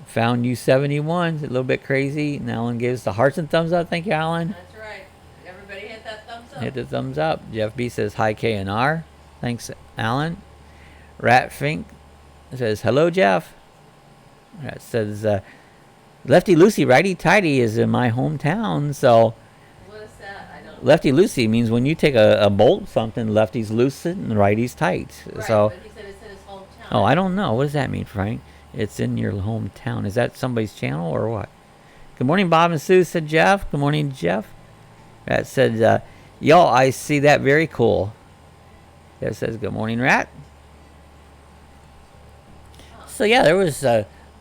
Speaker 1: Found you 71. A little bit crazy. And Alan gives the hearts and thumbs up. Thank you, Alan.
Speaker 2: That's right. Everybody hit that thumbs up.
Speaker 1: Hit the thumbs up. Jeff B says hi, K&R. Thanks, Alan. Rat Fink says hello, Jeff. Rat says Lefty Lucy Righty Tighty is in my hometown. So
Speaker 2: What is that? I don't know.
Speaker 1: Lefty Lucy means when you take a bolt something, lefty's loose and righty's tight.
Speaker 2: Right,
Speaker 1: So
Speaker 2: but he said it's in his hometown.
Speaker 1: oh, I don't know. What does that mean, Frank? It's in your hometown. Is that somebody's channel or what? Good morning, Bob and Sue, said Jeff. Good morning, Jeff. Rat said, y'all, I see that. Very cool. Jeff says, good morning, Rat. So, yeah, there was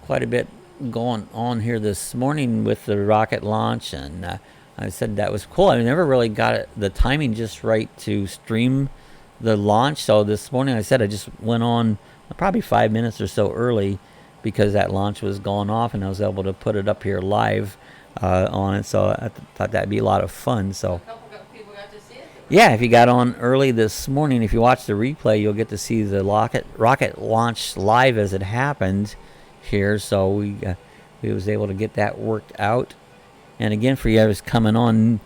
Speaker 1: quite a bit going on here this morning with the rocket launch. And I said that was cool. I never really got the timing just right to stream the launch. So this morning I said I just went on probably 5 minutes or so early because that launch was going off, and I was able to put it up here live on it. So I thought that'd be a lot of fun. So
Speaker 2: A couple people got to see it.
Speaker 1: yeah, if you got on early this morning, if you watch the replay, you'll get to see the rocket launch live as it happened here. So we was able to get that worked out. And again, for you guys coming on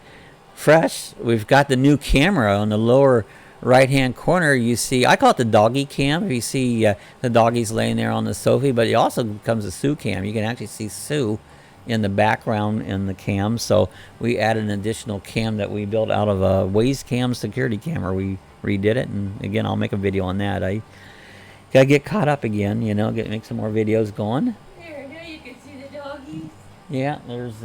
Speaker 1: fresh, we've got the new camera on the lower right-hand corner. You see, I call it the doggy cam. If you see the doggies laying there on the sofa, but it also becomes a Sue cam. You can actually see Sue in the background in the cam. So we added an additional cam that we built out of a Waze Cam security camera. We redid it, and again, I'll make a video on that. I gotta get caught up again, you know, make some more videos going.
Speaker 2: There, now you can see the doggies.
Speaker 1: Yeah, there's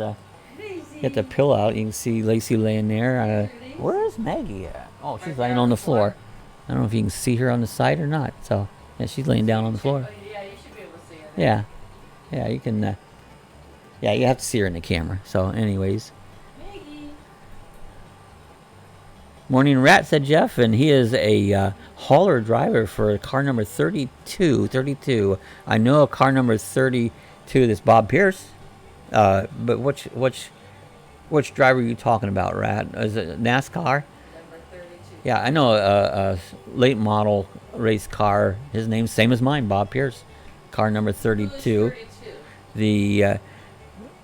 Speaker 1: get the pillow out. You can see Lacey laying there. Where's Maggie at? Oh, she's laying on the floor. I don't know if you can see her on the side or not. So yeah, she's laying down on the floor.
Speaker 2: Yeah, you should be able to see her.
Speaker 1: Yeah, yeah, you can. Yeah, you have to see her in the camera. So, anyways.
Speaker 2: Maggie.
Speaker 1: Morning Rat, said Jeff, and he is a hauler driver for car number 32. I know a car number 32. That's Bob Pierce. But which driver are you talking about, Rat? Is it NASCAR?
Speaker 2: Number 32.
Speaker 1: Yeah, I know a late model race car. His name's same as mine, Bob Pierce. Car number 32.
Speaker 2: Who is 32?
Speaker 1: The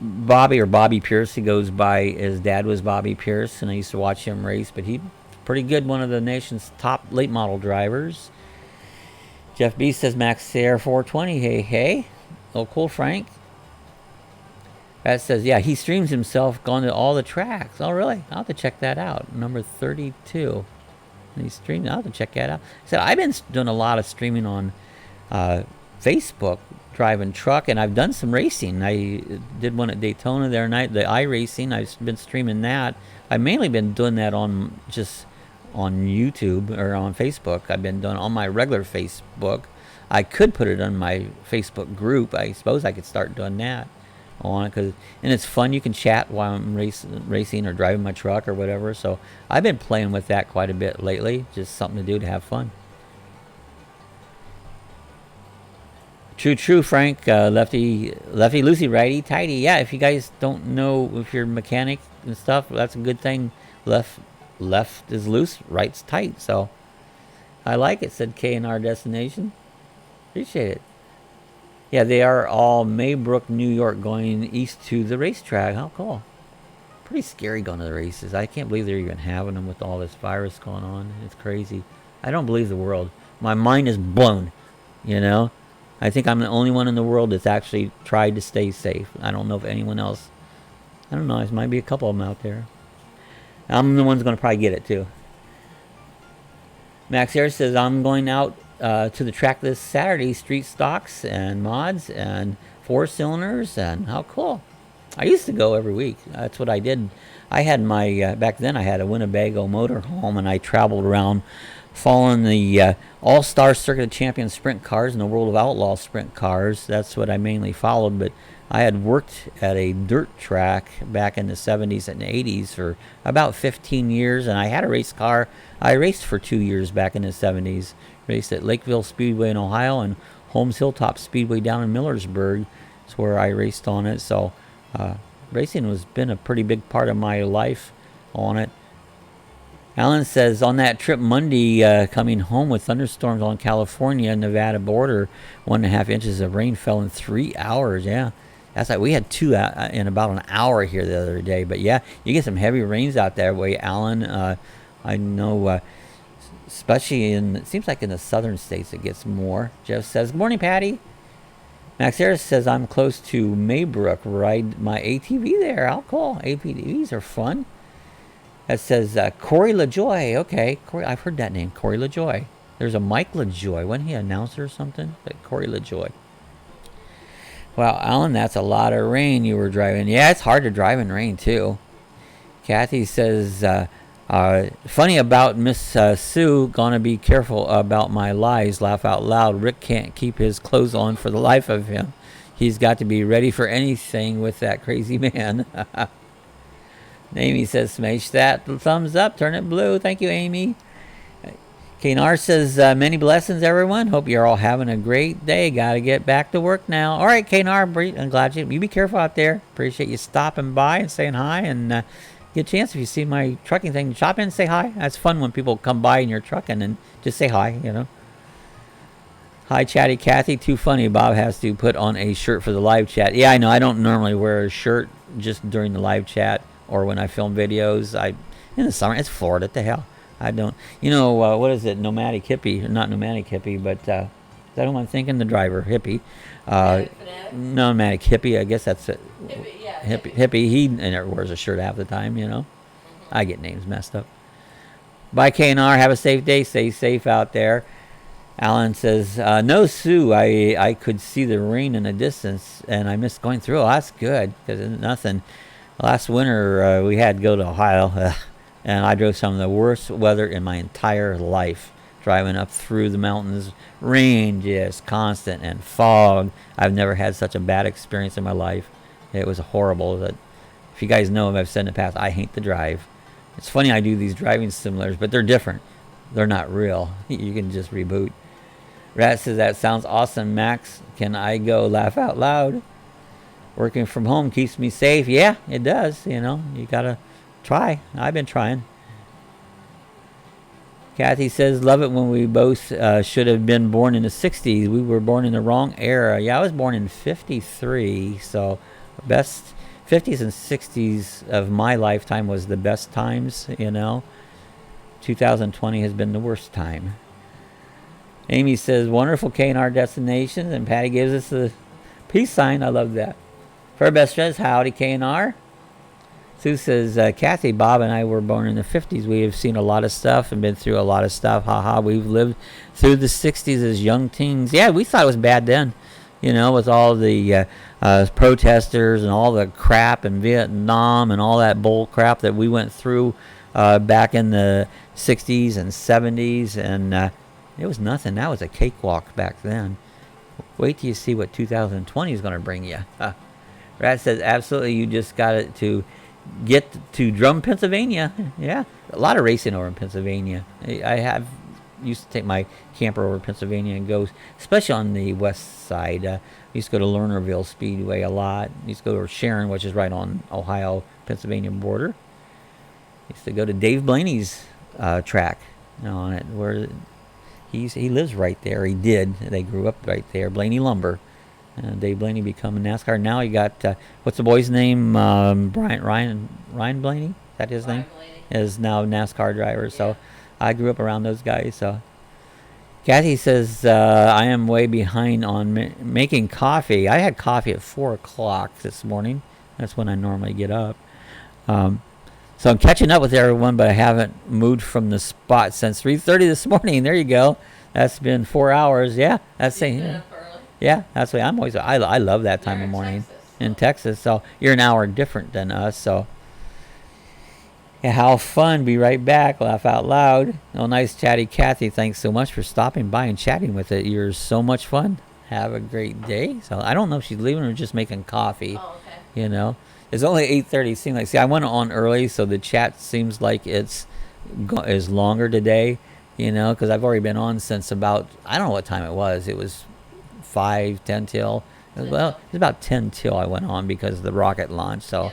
Speaker 1: Bobby Pierce, he goes by, his dad was Bobby Pierce, and I used to watch him race, but he's pretty good, one of the nation's top late model drivers. Jeff B says Max Air 420, hey. Oh, cool, Frank. That says, yeah, he streams himself going to all the tracks. Oh, really? I'll have to check that out. Number 32. He's streaming. I'll have to check that out. So I've been doing a lot of streaming on Facebook, driving truck, and I've done some racing. I did one at Daytona the other night, the iRacing. I've been streaming that. I've mainly been doing that on YouTube or on Facebook. I've been doing on my regular Facebook. I could put it on my Facebook group. I suppose I could start doing that on it, and it's fun. You can chat while I'm racing or driving my truck or whatever. So I've been playing with that quite a bit lately. Just something to do to have fun. True, Frank. Lefty, Lucy, righty, tighty. Yeah, if you guys don't know, if you're a mechanic and stuff, that's a good thing. Left is loose, right's tight. So I like it, said K in our destination. Appreciate it. Yeah, they are all Maybrook, New York, going east to the racetrack. How cool. Pretty scary going to the races. I can't believe they're even having them with all this virus going on. It's crazy. I don't believe the world. My mind is blown, you know. I think I'm the only one in the world that's actually tried to stay safe. I don't know if anyone else. I don't know. There might be a couple of them out there. I'm the one that's going to probably get it, too. Max Harris says, I'm going out to the track this Saturday. Street stocks and mods and 4-cylinders. And how cool. I used to go every week. That's what I did. I had my, back then I had a Winnebago motorhome, and I traveled around following the All-Star Circuit of Champions sprint cars and the World of Outlaw sprint cars. That's what I mainly followed, but I had worked at a dirt track back in the 70s and 80s for about 15 years, and I had a race car. I raced for 2 years back in the 70s. Raced at Lakeville Speedway in Ohio and Holmes Hilltop Speedway down in Millersburg. That's where I raced on it. So racing has been a pretty big part of my life on it. Alan says, on that trip Monday, coming home with thunderstorms on California, Nevada border, 1.5 inches of rain fell in 3 hours. Yeah, that's like we had 2 in about an hour here the other day. But yeah, you get some heavy rains out that way, Alan. I know, especially it seems like in the southern states it gets more. Jeff says, good morning, Patty. Max Harris says, I'm close to Maybrook. Ride my ATV there. How cool. ATVs are fun. That says Corey LaJoy. Okay, Corey, I've heard that name, Corey LaJoy. There's a Mike LaJoy. Wasn't he an announcer or something? But Corey LaJoy. Wow, Alan, that's a lot of rain you were driving. Yeah, it's hard to drive in rain, too. Kathy says, funny about Miss Sue. Gonna be careful about my lies. Laugh out loud. Rick can't keep his clothes on for the life of him. He's got to be ready for anything with that crazy man. Amy says, smash that thumbs up, turn it blue. Thank you, Amy. Knar says, many blessings, everyone. Hope you're all having a great day. Got to get back to work now. All right, Knar, I'm glad you be careful out there. Appreciate you stopping by and saying hi. And get a chance if you see my trucking thing, stop in and say hi. That's fun when people come by and you're trucking and just say hi, you know. Hi, Chatty Cathy. Too funny. Bob has to put on a shirt for the live chat. Yeah, I know. I don't normally wear a shirt just during the live chat or when I film videos. In the summer, it's Florida. What the hell? I don't. You know, what is it? Nomadic hippie. Not nomadic hippie, but is that who I'm thinking? The driver. Hippie. Nomadic hippie. I guess that's it.
Speaker 2: Hippie, yeah.
Speaker 1: Hippie. He never wears a shirt half the time, you know. I get names messed up. Bye, KNR. Have a safe day. Stay safe out there. Alan says, no, Sue, I could see the rain in the distance, and I missed going through. Oh, that's good, because nothing. Last winter, we had to go to Ohio, and I drove some of the worst weather in my entire life, driving up through the mountains. Rain just constant, and fog. I've never had such a bad experience in my life. It was horrible. If you guys know, I've said in the past, I hate to drive. It's funny I do these driving simulators, but they're different. They're not real. You can just reboot. Rat says, that sounds awesome, Max. Can I go laugh out loud? Working from home keeps me safe. Yeah, it does. You know, you got to try. I've been trying. Kathy says, love it when we both should have been born in the 60s. We were born in the wrong era. Yeah, I was born in 53. So best 50s and 60s of my lifetime was the best times, you know. 2020 has been the worst time. Amy says, wonderful KNR destinations, and Patty gives us a peace sign. I love that. For our best friends, howdy KNR. Sue says, Kathy, Bob, and I were born in the 50s. We have seen a lot of stuff and been through a lot of stuff. Haha, we've lived through the 60s as young teens. Yeah, we thought it was bad then, you know, with all the protesters and all the crap in Vietnam and all that bull crap that we went through back in the 60s and 70s, and it was nothing. That was a cakewalk back then. Wait till you see what 2020 is going to bring you. Rat says, absolutely, you just got it to get to Drum, Pennsylvania. Yeah, a lot of racing over in Pennsylvania. I used to take my camper over to Pennsylvania and go, especially on the west side. I used to go to Lernerville Speedway a lot. I used to go to Sharon, which is right on Ohio-Pennsylvania border. I used to go to Dave Blaney's track on it, where he lives right there. He did. They grew up right there. Blaney Lumber. Dave Blaney become a NASCAR. Now he got, what's the boy's name? Ryan Blaney? Is that his name? Blaney. Is now a NASCAR driver. Yeah. So I grew up around those guys. So Kathy says, I am way behind on making coffee. I had coffee at 4 o'clock this morning. That's when I normally get up. So I'm catching up with everyone, but I haven't moved from the spot since 3:30 this morning. There you go. That's been 4 hours. Yeah, that's saying. Yeah, that's why I'm always. I love that time of morning in Texas. So you're an hour different than us. So yeah, how fun! Be right back. Laugh out loud. Oh, nice chatty Kathy. Thanks so much for stopping by and chatting with it. You're so much fun. Have a great day. So I don't know if she's leaving or just making coffee. Oh, okay. You know. It's only 8:30. It seems like. See, I went on early, so the chat seems like it's is longer today. You know, because I've already been on since about, I don't know what time it was. It was 5:10 till. Well, it was about 10 till I went on because of the rocket launch. So,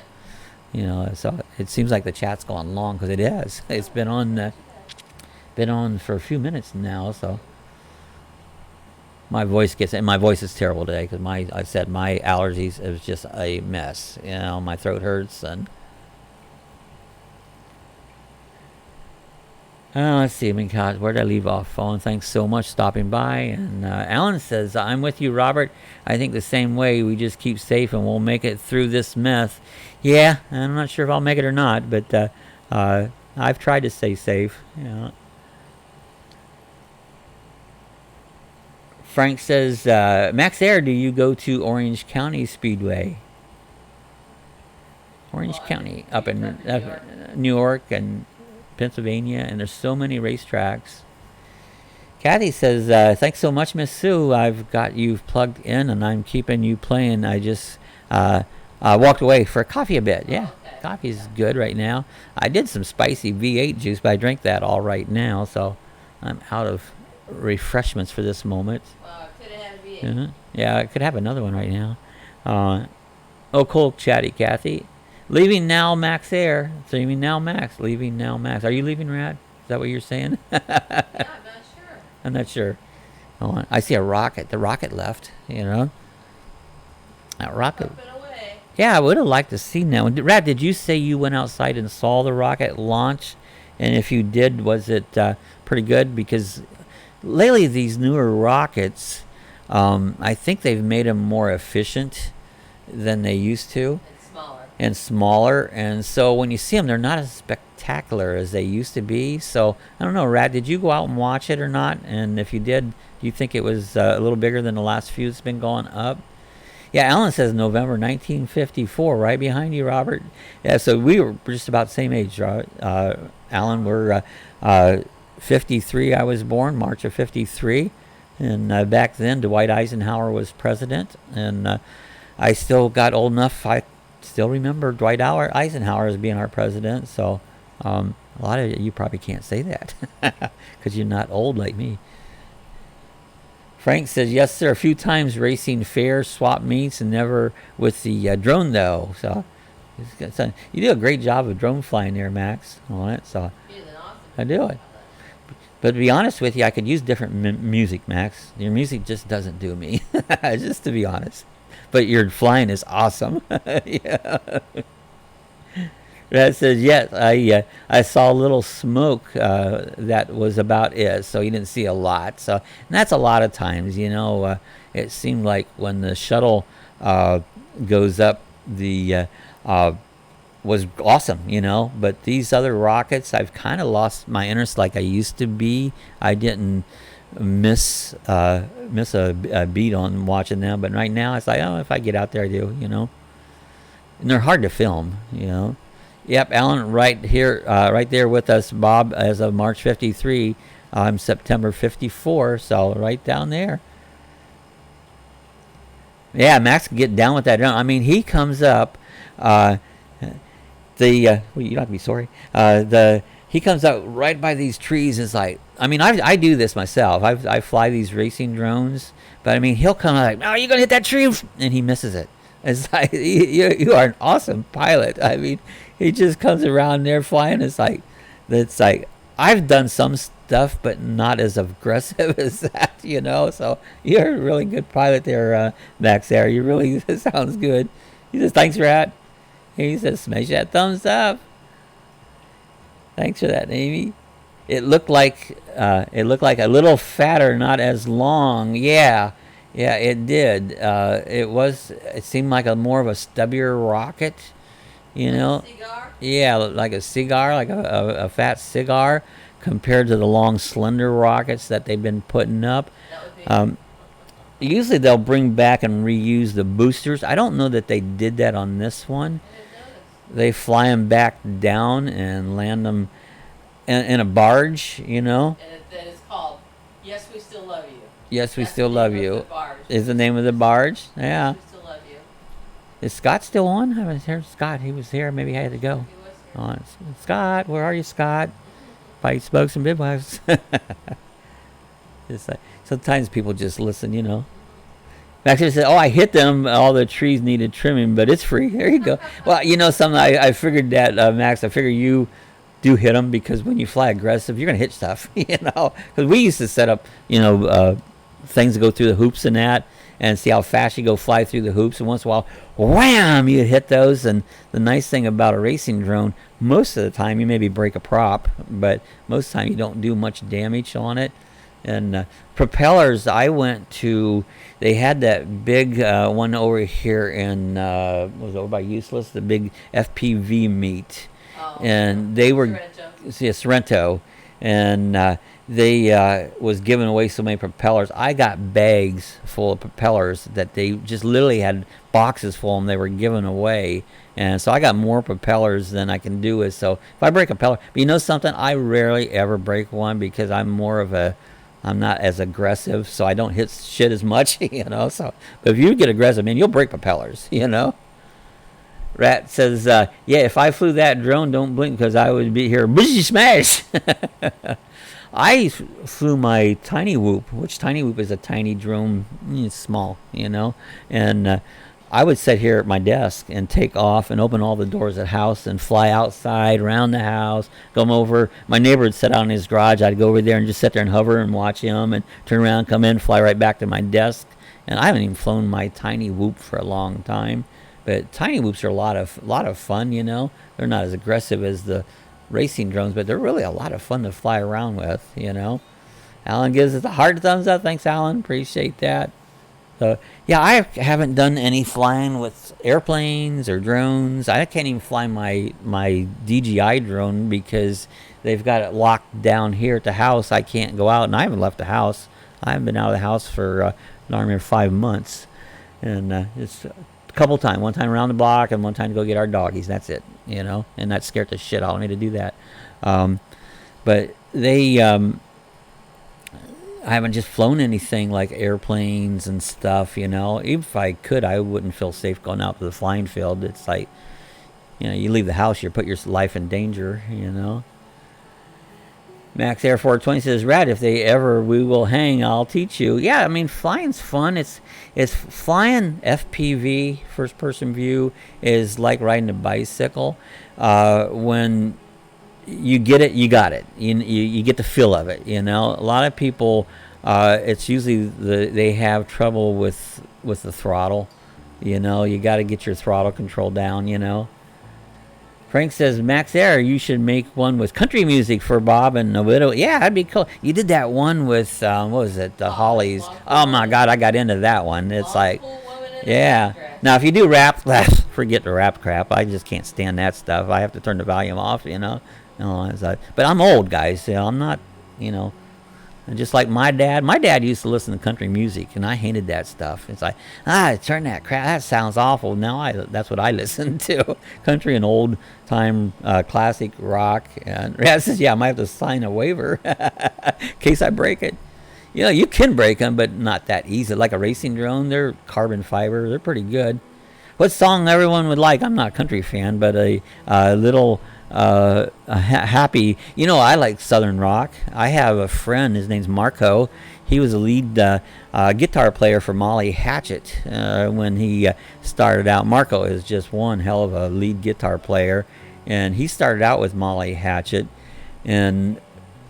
Speaker 1: you know, so it seems like the chat's going long because it is. It's been on for a few minutes now. So my voice is terrible today because I said my allergies is just a mess. You know, my throat hurts and. Let's see, where did I leave off? Phone. Thanks so much stopping by. And Alan says, I'm with you, Robert. I think the same way. We just keep safe and we'll make it through this mess. Yeah, I'm not sure if I'll make it or not, but I've tried to stay safe. You know. Frank says, Max Air, do you go to Orange County Speedway? Orange County, up in New York and Pennsylvania, and there's so many racetracks. Kathy says, thanks so much, Miss Sue. I've got you plugged in and I'm keeping you playing. I just walked away for coffee a bit. Yeah. Okay. Coffee's good right now. I did some spicy V8 juice, but I drank that all right now, so I'm out of refreshments for this moment.
Speaker 2: Could have had a V8.
Speaker 1: Yeah, I could have another one right now. Oh, cool, chatty Kathy. Leaving now, Max Air. Leaving now, Max. Leaving now, Max. Are you leaving, Rad? Is that what you're saying?
Speaker 2: Yeah, I'm not sure.
Speaker 1: I'm not sure. Hold on. I see a rocket. The rocket left, you know. That rocket.
Speaker 2: Up and away.
Speaker 1: Yeah, I would have liked to see that one. Rad, did you say you went outside and saw the rocket launch? And if you did, was it pretty good? Because lately these newer rockets, I think they've made them more efficient than they used to. And smaller. And so when you see them, they're not as spectacular as they used to be. So, I don't know, Rad, did you go out and watch it or not? And if you did, do you think it was a little bigger than the last few that's been going up? Yeah, Alan says November 1954, right behind you, Robert. Yeah, so we were just about the same age, Alan. We're 53. I was born March of 53. And back then, Dwight Eisenhower was president. And I still got old enough, I still remember Dwight Eisenhower as being our president. So a lot of you probably can't say that because you're not old like me. Frank says, yes, sir, a few times racing fairs, swap meets, and never with the drone, though. So you do a great job of drone flying there, Max, on it. So I do it. But to be honest with you, I could use different music, Max. Your music just doesn't do me, just to be honest. But your flying is awesome. Yeah. That says, yes, I saw a little smoke. That was about it. So you didn't see a lot. So and that's a lot of times, you know. It seemed like when the shuttle goes up, the was awesome, you know. But these other rockets, I've kind of lost my interest like I used to be. I didn't miss a beat on watching them, but right now it's like, oh, if I get out there I do, you know. And they're hard to film, you know. Yep, Alan, right here, right there with us, Bob, as of March 53. I'm September 54, so right down there. Yeah, Max can get down with that drone. I mean, he comes up, well, you don't have to be sorry. He comes out right by these trees. It's like, I mean, I do this myself. I fly these racing drones, but I mean, he'll come out like, oh, you're gonna hit that tree, and he misses it. It's like you are an awesome pilot. I mean, he just comes around there flying. It's like I've done some stuff, but not as aggressive as that, you know. So you're a really good pilot there, Max. There, you really sounds good. He says, thanks, Rat. He says, smash that thumbs up. Thanks for that, Amy. It looked like a little fatter, not as long. Yeah, it did. It seemed like more of a stubbier rocket, you know.
Speaker 2: Cigar?
Speaker 1: Yeah, like a cigar, like a fat cigar, compared to the long, slender rockets that they've been putting up. Usually they'll bring back and reuse the boosters. I don't know that they did that on this one. They fly them back down and land them in a barge, you know.
Speaker 2: And then it's called Yes, We Still Love You.
Speaker 1: Yes, we
Speaker 2: That's
Speaker 1: still
Speaker 2: the
Speaker 1: love
Speaker 2: name
Speaker 1: you.
Speaker 2: of the barge.
Speaker 1: Is the name of the barge? Yeah.
Speaker 2: Yes, we still love you.
Speaker 1: Is Scott still on? I haven't heard Scott. He was here. Maybe I had to go.
Speaker 2: He was here.
Speaker 1: On. Scott, where are you, Scott? Fight smokes and bivouacs. It's like, sometimes people just listen, you know. Actually said, oh, I hit them. All the trees needed trimming, but it's free. There you go. Well, you know something, I figured that, Max, I figure you do hit them because when you fly aggressive, you're going to hit stuff, you know. Because we used to set up, you know, things to go through the hoops and that and see how fast you go fly through the hoops. And once in a while, wham, you hit those. And the nice thing about a racing drone, most of the time you maybe break a prop, but most of the time you don't do much damage on it. And propellers, I went to, they had that big one over here in, was it over by Useless, the big FPV meet.
Speaker 2: Oh,
Speaker 1: and they were, Sorrento, and they was giving away so many propellers. I got bags full of propellers that they just literally had boxes full and they were giving away. And so I got more propellers than I can do with. So if I break a propeller, but you know something, I rarely ever break one because I'm not as aggressive, so I don't hit shit as much, you know. So, but if you get aggressive, man, you'll break propellers, you know. Rat says, yeah, if I flew that drone, don't blink because I would be here. Bushy smash! I flew my Tiny Whoop, which Tiny Whoop is a tiny drone. It's small, you know. And I would sit here at my desk and take off and open all the doors of the house and fly outside, around the house, come over. My neighbor would sit out in his garage. I'd go over there and just sit there and hover and watch him and turn around, come in, fly right back to my desk. And I haven't even flown my Tiny Whoop for a long time. But Tiny Whoops are a lot of fun, you know. They're not as aggressive as the racing drones, but they're really a lot of fun to fly around with, you know. Alan gives us a hard thumbs up. Thanks, Alan. Appreciate that. So, yeah, I haven't done any flying with airplanes or drones. I can't even fly my DJI drone because they've got it locked down here at the house. I can't go out, and I haven't left the house. I haven't been out of the house for darn near 5 months. And it's a couple times. One time around the block and one time to go get our doggies. That's it, you know. And that scared the shit out of me to do that. But they... I haven't just flown anything like airplanes and stuff, you know. Even if I could, I wouldn't feel safe going out to the flying field. It's like, you know, you leave the house, you put your life in danger, you know. Max Air 420 says, Rad, if we will hang, I'll teach you. Yeah, I mean, flying's fun. It's flying FPV, first person view, is like riding a bicycle. When you get it, you got it. You get the feel of it, you know. A lot of people, it's usually they have trouble with the throttle, you know. You got to get your throttle control down, you know. Frank says, Max Air, you should make one with country music for Bob and the Widow. Yeah, that'd be cool. You did that one with, what was it, the Hollies. Oh, my God, I got into that one. It's like, yeah. Now, if you do rap, forget the rap crap. I just can't stand that stuff. I have to turn the volume off, you know. But I'm old, guys. You know, I'm not, you know, just like my dad. My dad used to listen to country music, and I hated that stuff. It's like, turn that crap. That sounds awful. Now that's what I listen to. Country and old time classic rock. And Raz says, yeah, I might have to sign a waiver in case I break it. You know, you can break them, but not that easy. Like a racing drone, they're carbon fiber. They're pretty good. What song everyone would like? I'm not a country fan, but a little... happy, you know. I like Southern rock. I have a friend, his name's Marco. He was a lead guitar player for Molly Hatchet when he started out. Marco is just one hell of a lead guitar player, and he started out with Molly Hatchet, and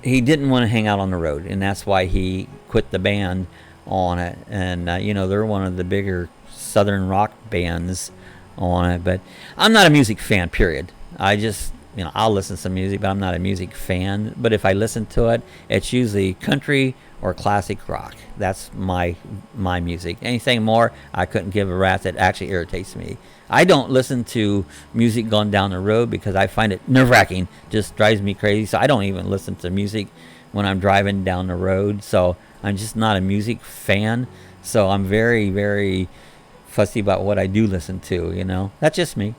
Speaker 1: he didn't want to hang out on the road, and that's why he quit the band on it. And you know, they're one of the bigger Southern rock bands on it. But I'm not a music fan, period. I just, you know, I'll listen to some music, but I'm not a music fan. But if I listen to it, it's usually country or classic rock. That's my music. Anything more, I couldn't give a rat's. It actually irritates me. I don't listen to music going down the road because I find it nerve-wracking. Just drives me crazy. So I don't even listen to music when I'm driving down the road. So I'm just not a music fan. So I'm very, very fussy about what I do listen to, you know. That's just me.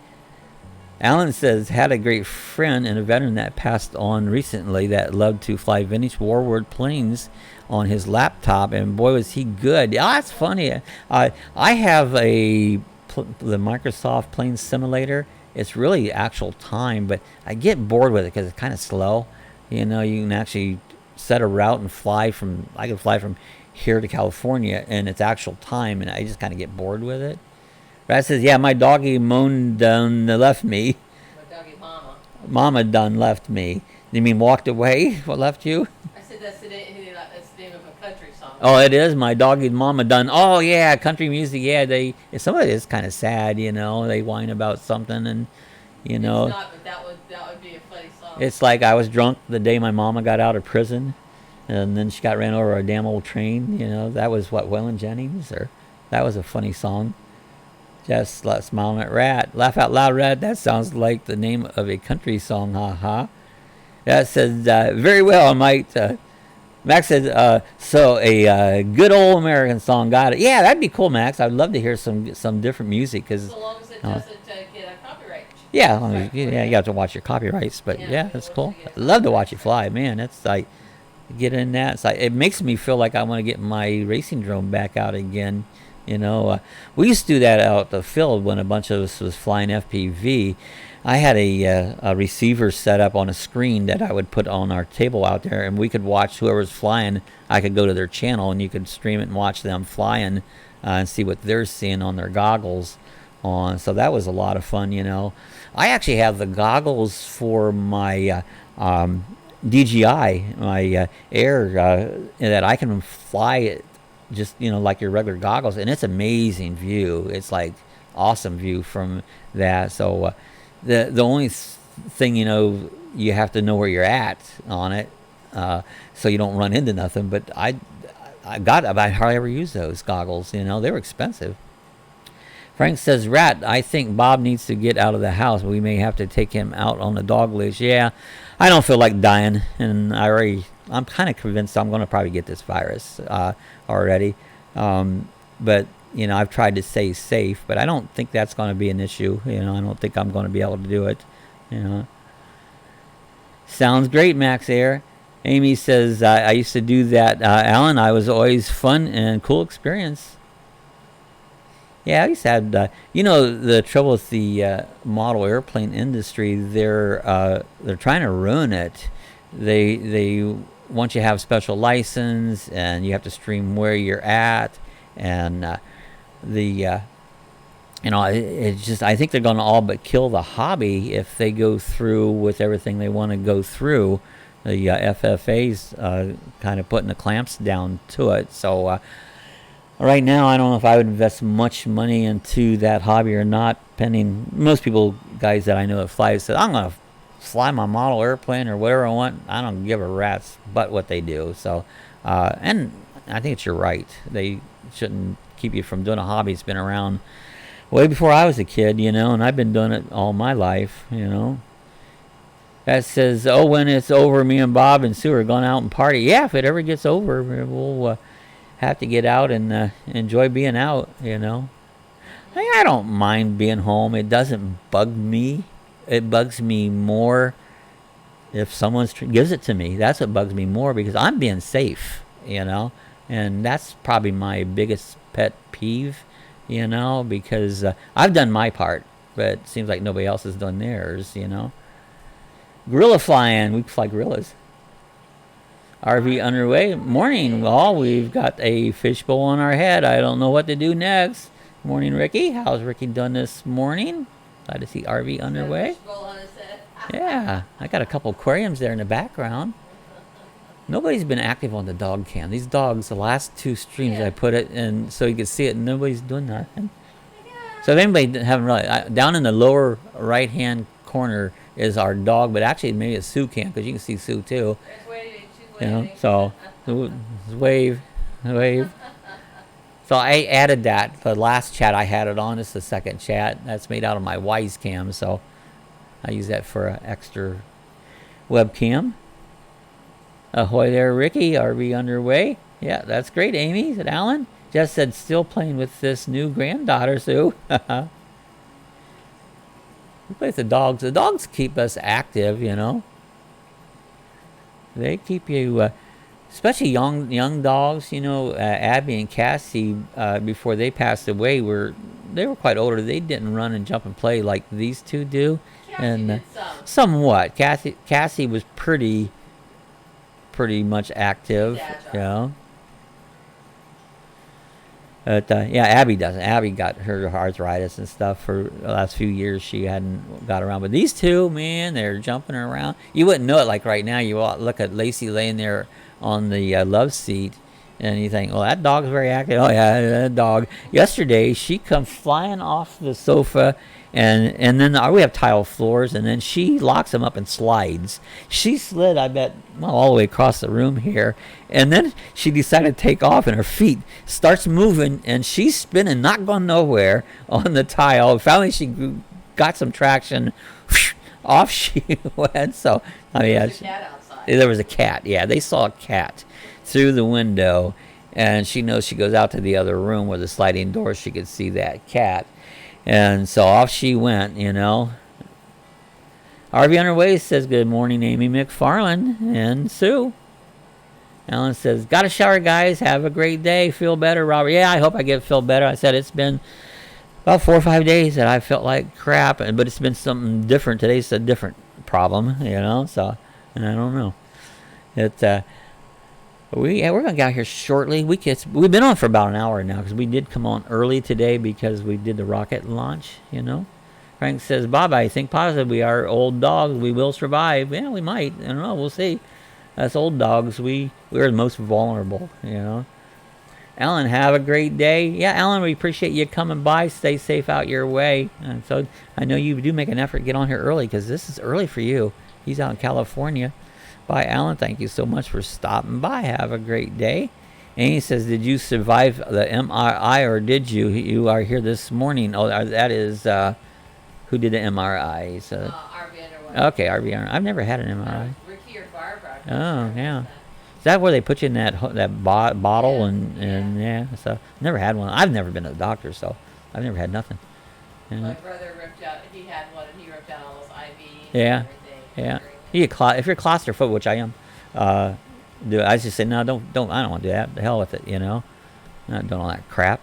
Speaker 1: Alan says, had a great friend and a veteran that passed on recently that loved to fly vintage Warward planes on his laptop, and boy was he good. Yeah, that's funny. I have the Microsoft plane simulator. It's really actual time, but I get bored with it because it's kind of slow. You know, you can actually set a route and I can fly from here to California, and it's actual time, and I just kind of get bored with it. Brad says, yeah, my doggy moaned done left me.
Speaker 2: My doggy mama.
Speaker 1: Mama done left me. You mean walked away? What left you?
Speaker 2: I said that's the name of a country song.
Speaker 1: Oh, it is? My doggy mama done. Oh, yeah, country music. Yeah, some of it is kind of sad, you know. They whine about something and, you know.
Speaker 2: It's not, but that would be a funny song.
Speaker 1: It's like I was drunk the day my mama got out of prison, and then she got ran over a damn old train, you know. That was what, Waylon Jennings? Or that was a funny song. Just smiling at Rat. Laugh out loud, Rat. That sounds like the name of a country song. Ha ha. That says, very well, I might. Max said, so a good old American song. Got it. Yeah, that'd be cool, Max. I'd love to hear some different music. Cause,
Speaker 2: so long as it doesn't get a copyright.
Speaker 1: Yeah, you have to watch your copyrights. But yeah, that's cool. I'd love to watch you fly, man. It's like, get in that. It's like, it makes me feel like I want to get my racing drone back out again. You know, we used to do that out the field when a bunch of us was flying FPV. I had a receiver set up on a screen that I would put on our table out there, and we could watch whoever's flying. I could go to their channel, and you could stream it and watch them flying and see what they're seeing on their goggles. On, so that was a lot of fun, you know. I actually have the goggles for my DJI, my Air, that I can fly it just, you know, like your regular goggles, and it's amazing view. It's like awesome view from that. So the only thing, you know, you have to know where you're at on it, so you don't run into nothing. But I hardly ever use those goggles. You know, they were expensive. Frank says, Rat, I think Bob needs to get out of the house. We may have to take him out on the dog leash. Yeah, I don't feel like dying, and I'm kind of convinced I'm going to probably get this virus already. But, you know, I've tried to stay safe, but I don't think that's going to be an issue. You know, I don't think I'm going to be able to do it. You know. Sounds great, Max Air. Amy says, I used to do that, Alan. I was always fun and cool experience. Yeah, I used to have, you know, the trouble with the model airplane industry, they're trying to ruin it. They want you to have special license, and you have to stream where you're at, and you know, it's just, I think they're going to all but kill the hobby if they go through with everything they want to go through. The FFA's kind of putting the clamps down to it, so. Right now, I don't know if I would invest much money into that hobby or not, pending. Most people, guys that I know that fly, said, I'm going to fly my model airplane or whatever I want. I don't give a rat's butt what they do. So, and I think you're right. They shouldn't keep you from doing a hobby that's been around way before I was a kid, you know, and I've been doing it all my life, you know. That says, oh, when it's over, me and Bob and Sue are going out and party. Yeah, if it ever gets over, we'll have to get out and enjoy being out, you know. I don't mind being home. It doesn't bug me. It bugs me more if someone gives it to me. That's what bugs me more, because I'm being safe, you know. And that's probably my biggest pet peeve, you know, because I've done my part, but it seems like nobody else has done theirs, you know. Gorilla flying. We fly gorillas. RV underway. Morning. Well, we've got a fishbowl on our head. I don't know what to do next. Morning, Ricky. How's Ricky done this morning? Glad to see RV underway. Yeah, I got a couple aquariums there in the background. Nobody's been active on the dog cam. These dogs, the last two streams I put it in so you could see it, and nobody's doing nothing. So if anybody haven't really, down in the lower right-hand corner is our dog, but actually maybe it's Sue cam, because you can see Sue too. You know, so wave. So I added that. The last chat I had it on. It's the second chat. That's made out of my Wise cam, so I use that for an extra webcam. Ahoy there, Ricky. RV underway. Yeah, that's great, Amy. Said Alan. Just said still playing with this new granddaughter, Sue. We play with the dogs. The dogs keep us active, you know. They keep you, especially young dogs. You know, Abby and Cassie, before they passed away, they were quite older. They didn't run and jump and play like these two do.
Speaker 2: Cassie
Speaker 1: and
Speaker 2: did
Speaker 1: somewhat. Cassie was pretty much active. You know. But yeah, Abby doesn't. Abby got her arthritis and stuff for the last few years. She hadn't got around. But these two, man, they're jumping around. You wouldn't know it like right now. You look at Lacey laying there on the love seat, and you think, well, that dog's very active. Oh yeah, that dog. Yesterday, she come flying off the sofa, and then we have tile floors, and then she locks them up and slides. She slid, I bet, well, all the way across the room here, and then she decided to take off, and her feet starts moving, and she's spinning, not going nowhere on the tile. Finally, she got some traction. Off she went. So, I mean,
Speaker 2: There's a cat outside.
Speaker 1: There was a cat. Yeah, they saw a cat through the window, and she knows she goes out to the other room where the sliding door. She could see that cat. And so off she went, you know. RV Underway says, good morning, Amy McFarland and Sue. Alan says, got a shower, guys. Have a great day. Feel better, Robert. Yeah, I hope I feel better. I said it's been about 4 or 5 days that I felt like crap, but it's been something different. Today's a different problem, you know. So, and I don't know. We're gonna get out here shortly. We've been on for about an hour now because we did come on early today because we did the rocket launch, you know. Frank says, Bob, I think positive we are old dogs. We will survive. Yeah, we might. I don't know. We'll see. Us old dogs, we're the most vulnerable, you know. Alan, have a great day. Yeah, Alan, we appreciate you coming by. Stay safe out your way. And so I know you do make an effort to get on here early because this is early for you. He's out in California. Bye, Alan. Thank you so much for stopping by. Have a great day. And he says, did you survive the MRI or did you? You are here this morning. Oh, that is, who did the MRI? So,
Speaker 2: RV Underwood.
Speaker 1: Okay, RV Underwood. I've never had an MRI.
Speaker 2: Ricky or Barbara.
Speaker 1: Oh, yeah. Is that where they put you in that bottle and yeah? So never had one. I've never been to the doctor, so I've never had nothing.
Speaker 2: Yeah. My brother ripped out. He had one, and he ripped out all those IVs.
Speaker 1: Yeah,
Speaker 2: and
Speaker 1: yeah. If you're claustrophobic, which I am, I just say no. I don't want to do that. The hell with it, you know. Not doing all that crap.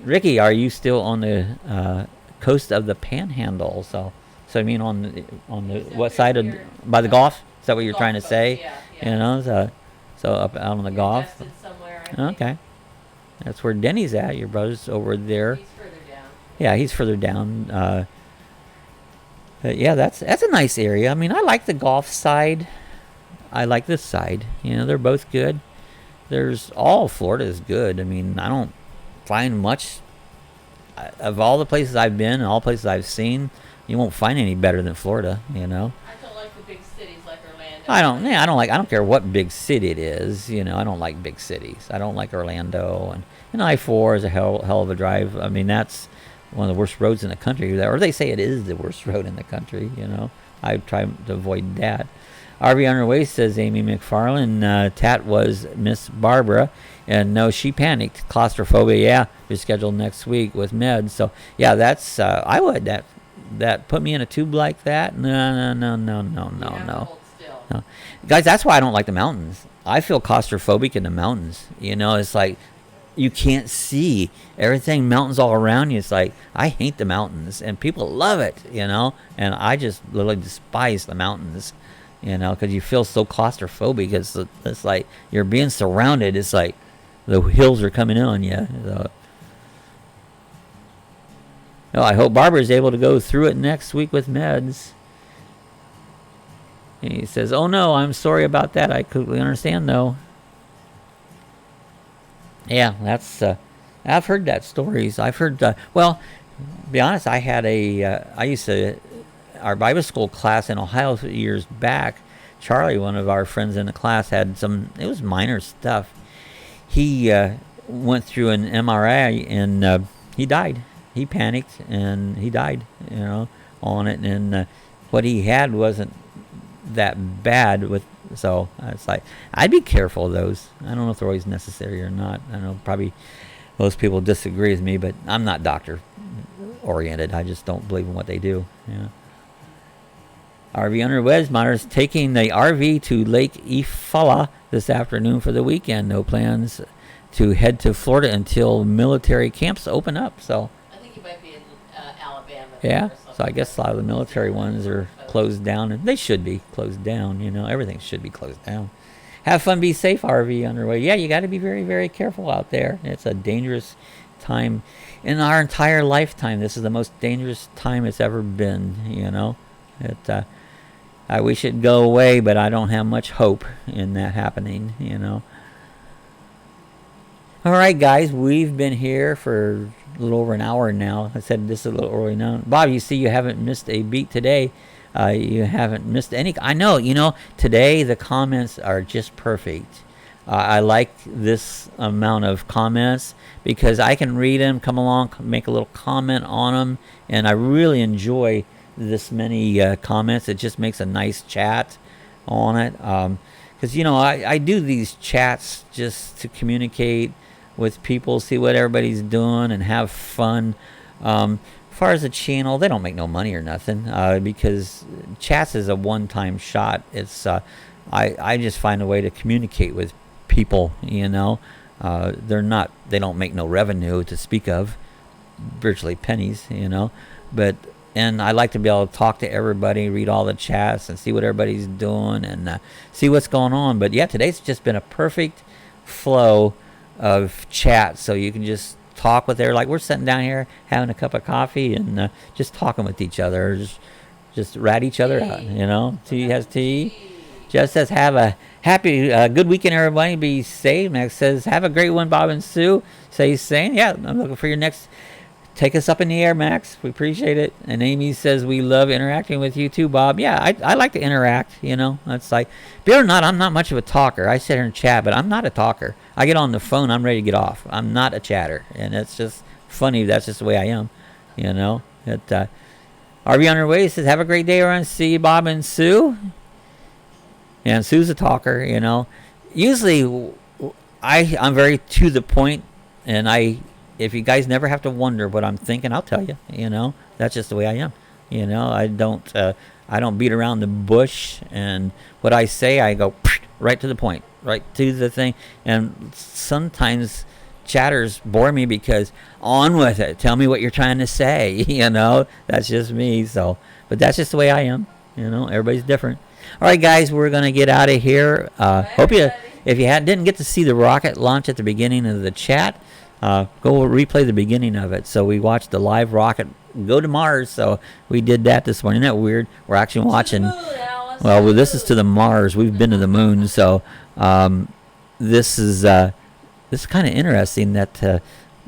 Speaker 1: Ricky, are you still on the coast of the Panhandle? So I mean on the what side of by the Gulf? Is that what you're trying to say?
Speaker 2: Yeah.
Speaker 1: You know, so up out on the Gulf. Okay, that's where Denny's at. Your brother's over there.
Speaker 2: He's further down.
Speaker 1: Yeah, he's further down. But yeah, that's a nice area. I mean, I like the Gulf side. I like this side. You know, they're both good. All Florida is good. I mean, I don't find much of all the places I've been and all places I've seen. You won't find any better than Florida. You know.
Speaker 2: I don't like the big cities like Orlando.
Speaker 1: I don't care what big city it is. You know, I don't like big cities. I don't like Orlando, and I-4 is a hell of a drive. I mean, that's one of the worst roads in the country. Or they say it is the worst road in the country. You know, I try to avoid that. RV on her way, says Amy McFarland. Tat was Miss Barbara, and no, she panicked. Claustrophobia. Yeah, you're scheduled next week with meds. So yeah, that's I would that put me in a tube like that. No. Guys, that's why I don't like the mountains. I feel claustrophobic in the mountains. You know, it's like you can't see everything, mountains all around you. It's like I hate the mountains, and people love it. You know, and I just literally despise the mountains. You know, because you feel so claustrophobic. It's like you're being surrounded. It's like the hills are coming in on you. So, I hope Barbara is able to go through it next week with meds. And he says, oh no, I'm sorry about that. I completely understand though. Yeah, that's, I've heard that stories. I've heard, well, to be honest, our Bible school class in Ohio years back, Charlie, one of our friends in the class, had it was minor stuff. He went through an MRI and he died. He panicked and he died, you know, on it. And what he had wasn't that bad so it's like, I'd be careful of those. I don't know if they're always necessary or not. I know probably most people disagree with me, but I'm not doctor oriented. I just don't believe in what they do. Yeah. RV Under Wesmeyer is taking the RV to Lake Eufaula this afternoon for the weekend. No plans to head to Florida until military camps open up. So
Speaker 2: I think he might be in Alabama.
Speaker 1: Yeah. So I guess a lot of the military ones are closed down, and they should be closed down. You know, everything should be closed down. Have fun, be safe, RV Underway. Yeah, you got to be very, very careful out there. It's a dangerous time in our entire lifetime. This is the most dangerous time it's ever been. You know, I wish it'd go away, but I don't have much hope in that happening, you know. All right, guys, we've been here for a little over an hour now. I said this is a little early now. Bob, you see you haven't missed a beat today. You haven't missed any. I know, you know, today the comments are just perfect. I like this amount of comments because I can read them, come along, make a little comment on them, and I really enjoy this many comments. It just makes a nice chat on it, because you know I do these chats just to communicate with people, see what everybody's doing, and have fun. As far as the channel, they don't make no money or nothing, because chats is a one-time shot. It's I just find a way to communicate with people, you know. They don't make no revenue to speak of, virtually pennies, you know, and I like to be able to talk to everybody, read all the chats, and see what everybody's doing, and see what's going on. But yeah, today's just been a perfect flow of chat, so you can just talk with her, like we're sitting down here having a cup of coffee and just talking with each other, just rat each other out, you know. T has tea. Just says, have a happy, good weekend, everybody. Be safe. Max says, have a great one, Bob and Sue. Say same. Yeah, I'm looking for your next. Take us up in the air, Max. We appreciate it. And Amy says, we love interacting with you too, Bob. Yeah, I like to interact, you know. It's like, believe it or not, I'm not much of a talker. I sit here and chat, but I'm not a talker. I get on the phone, I'm ready to get off. I'm not a chatter. And it's just funny. That's just the way I am, you know. RB on her way says, have a great day, everyone. See you, Bob and Sue. And Sue's a talker, you know. Usually, I'm very to the point, and if you guys never have to wonder what I'm thinking, I'll tell you. You know, that's just the way I am. You know, I don't beat around the bush, and what I say, I go right to the point, right to the thing. And sometimes chatters bore me because on with it. Tell me what you're trying to say. You know, that's just me. So, but that's just the way I am. You know, everybody's different. All right, guys, we're going to get out of here. Hope you, if you didn't get to see the rocket launch at the beginning of the chat, go replay the beginning of it. So we watched the live rocket go to Mars. So we did that this morning. Isn't that weird? We're actually watching. Well, this is to the Mars. We've been to the moon. So this is kind of interesting that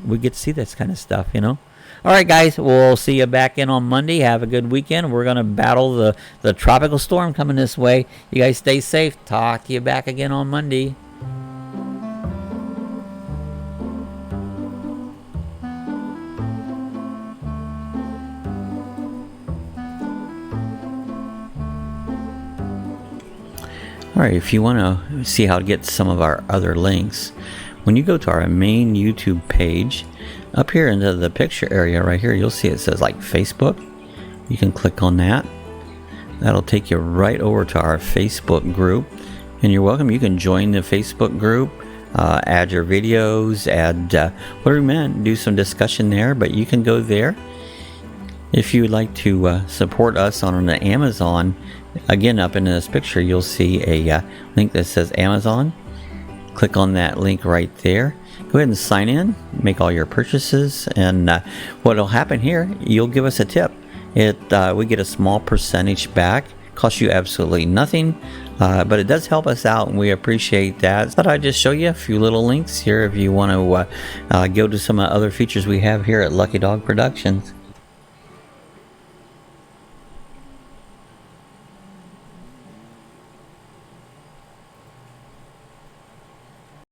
Speaker 1: we get to see this kind of stuff, you know. All right, guys, we'll see you back in on Monday. Have a good weekend. We're going to battle the tropical storm coming this way. You guys stay safe. Talk to you back again on Monday. All right, if you want to see how to get some of our other links, when you go to our main YouTube page, up here into the picture area right here, you'll see it says like Facebook. You can click on that. That'll take you right over to our Facebook group. And you're welcome. You can join the Facebook group, add your videos, add whatever you want, do some discussion there. But you can go there. If you would like to support us on the Amazon, again, up in this picture, you'll see a link that says Amazon. Click on that link right there. Go ahead and sign in, make all your purchases, and what will happen here, you'll give us a tip. We get a small percentage back. Costs you absolutely nothing, but it does help us out, and we appreciate that. Thought I'd just show you a few little links here if you want to go to some other features we have here at Lucky Dog Productions.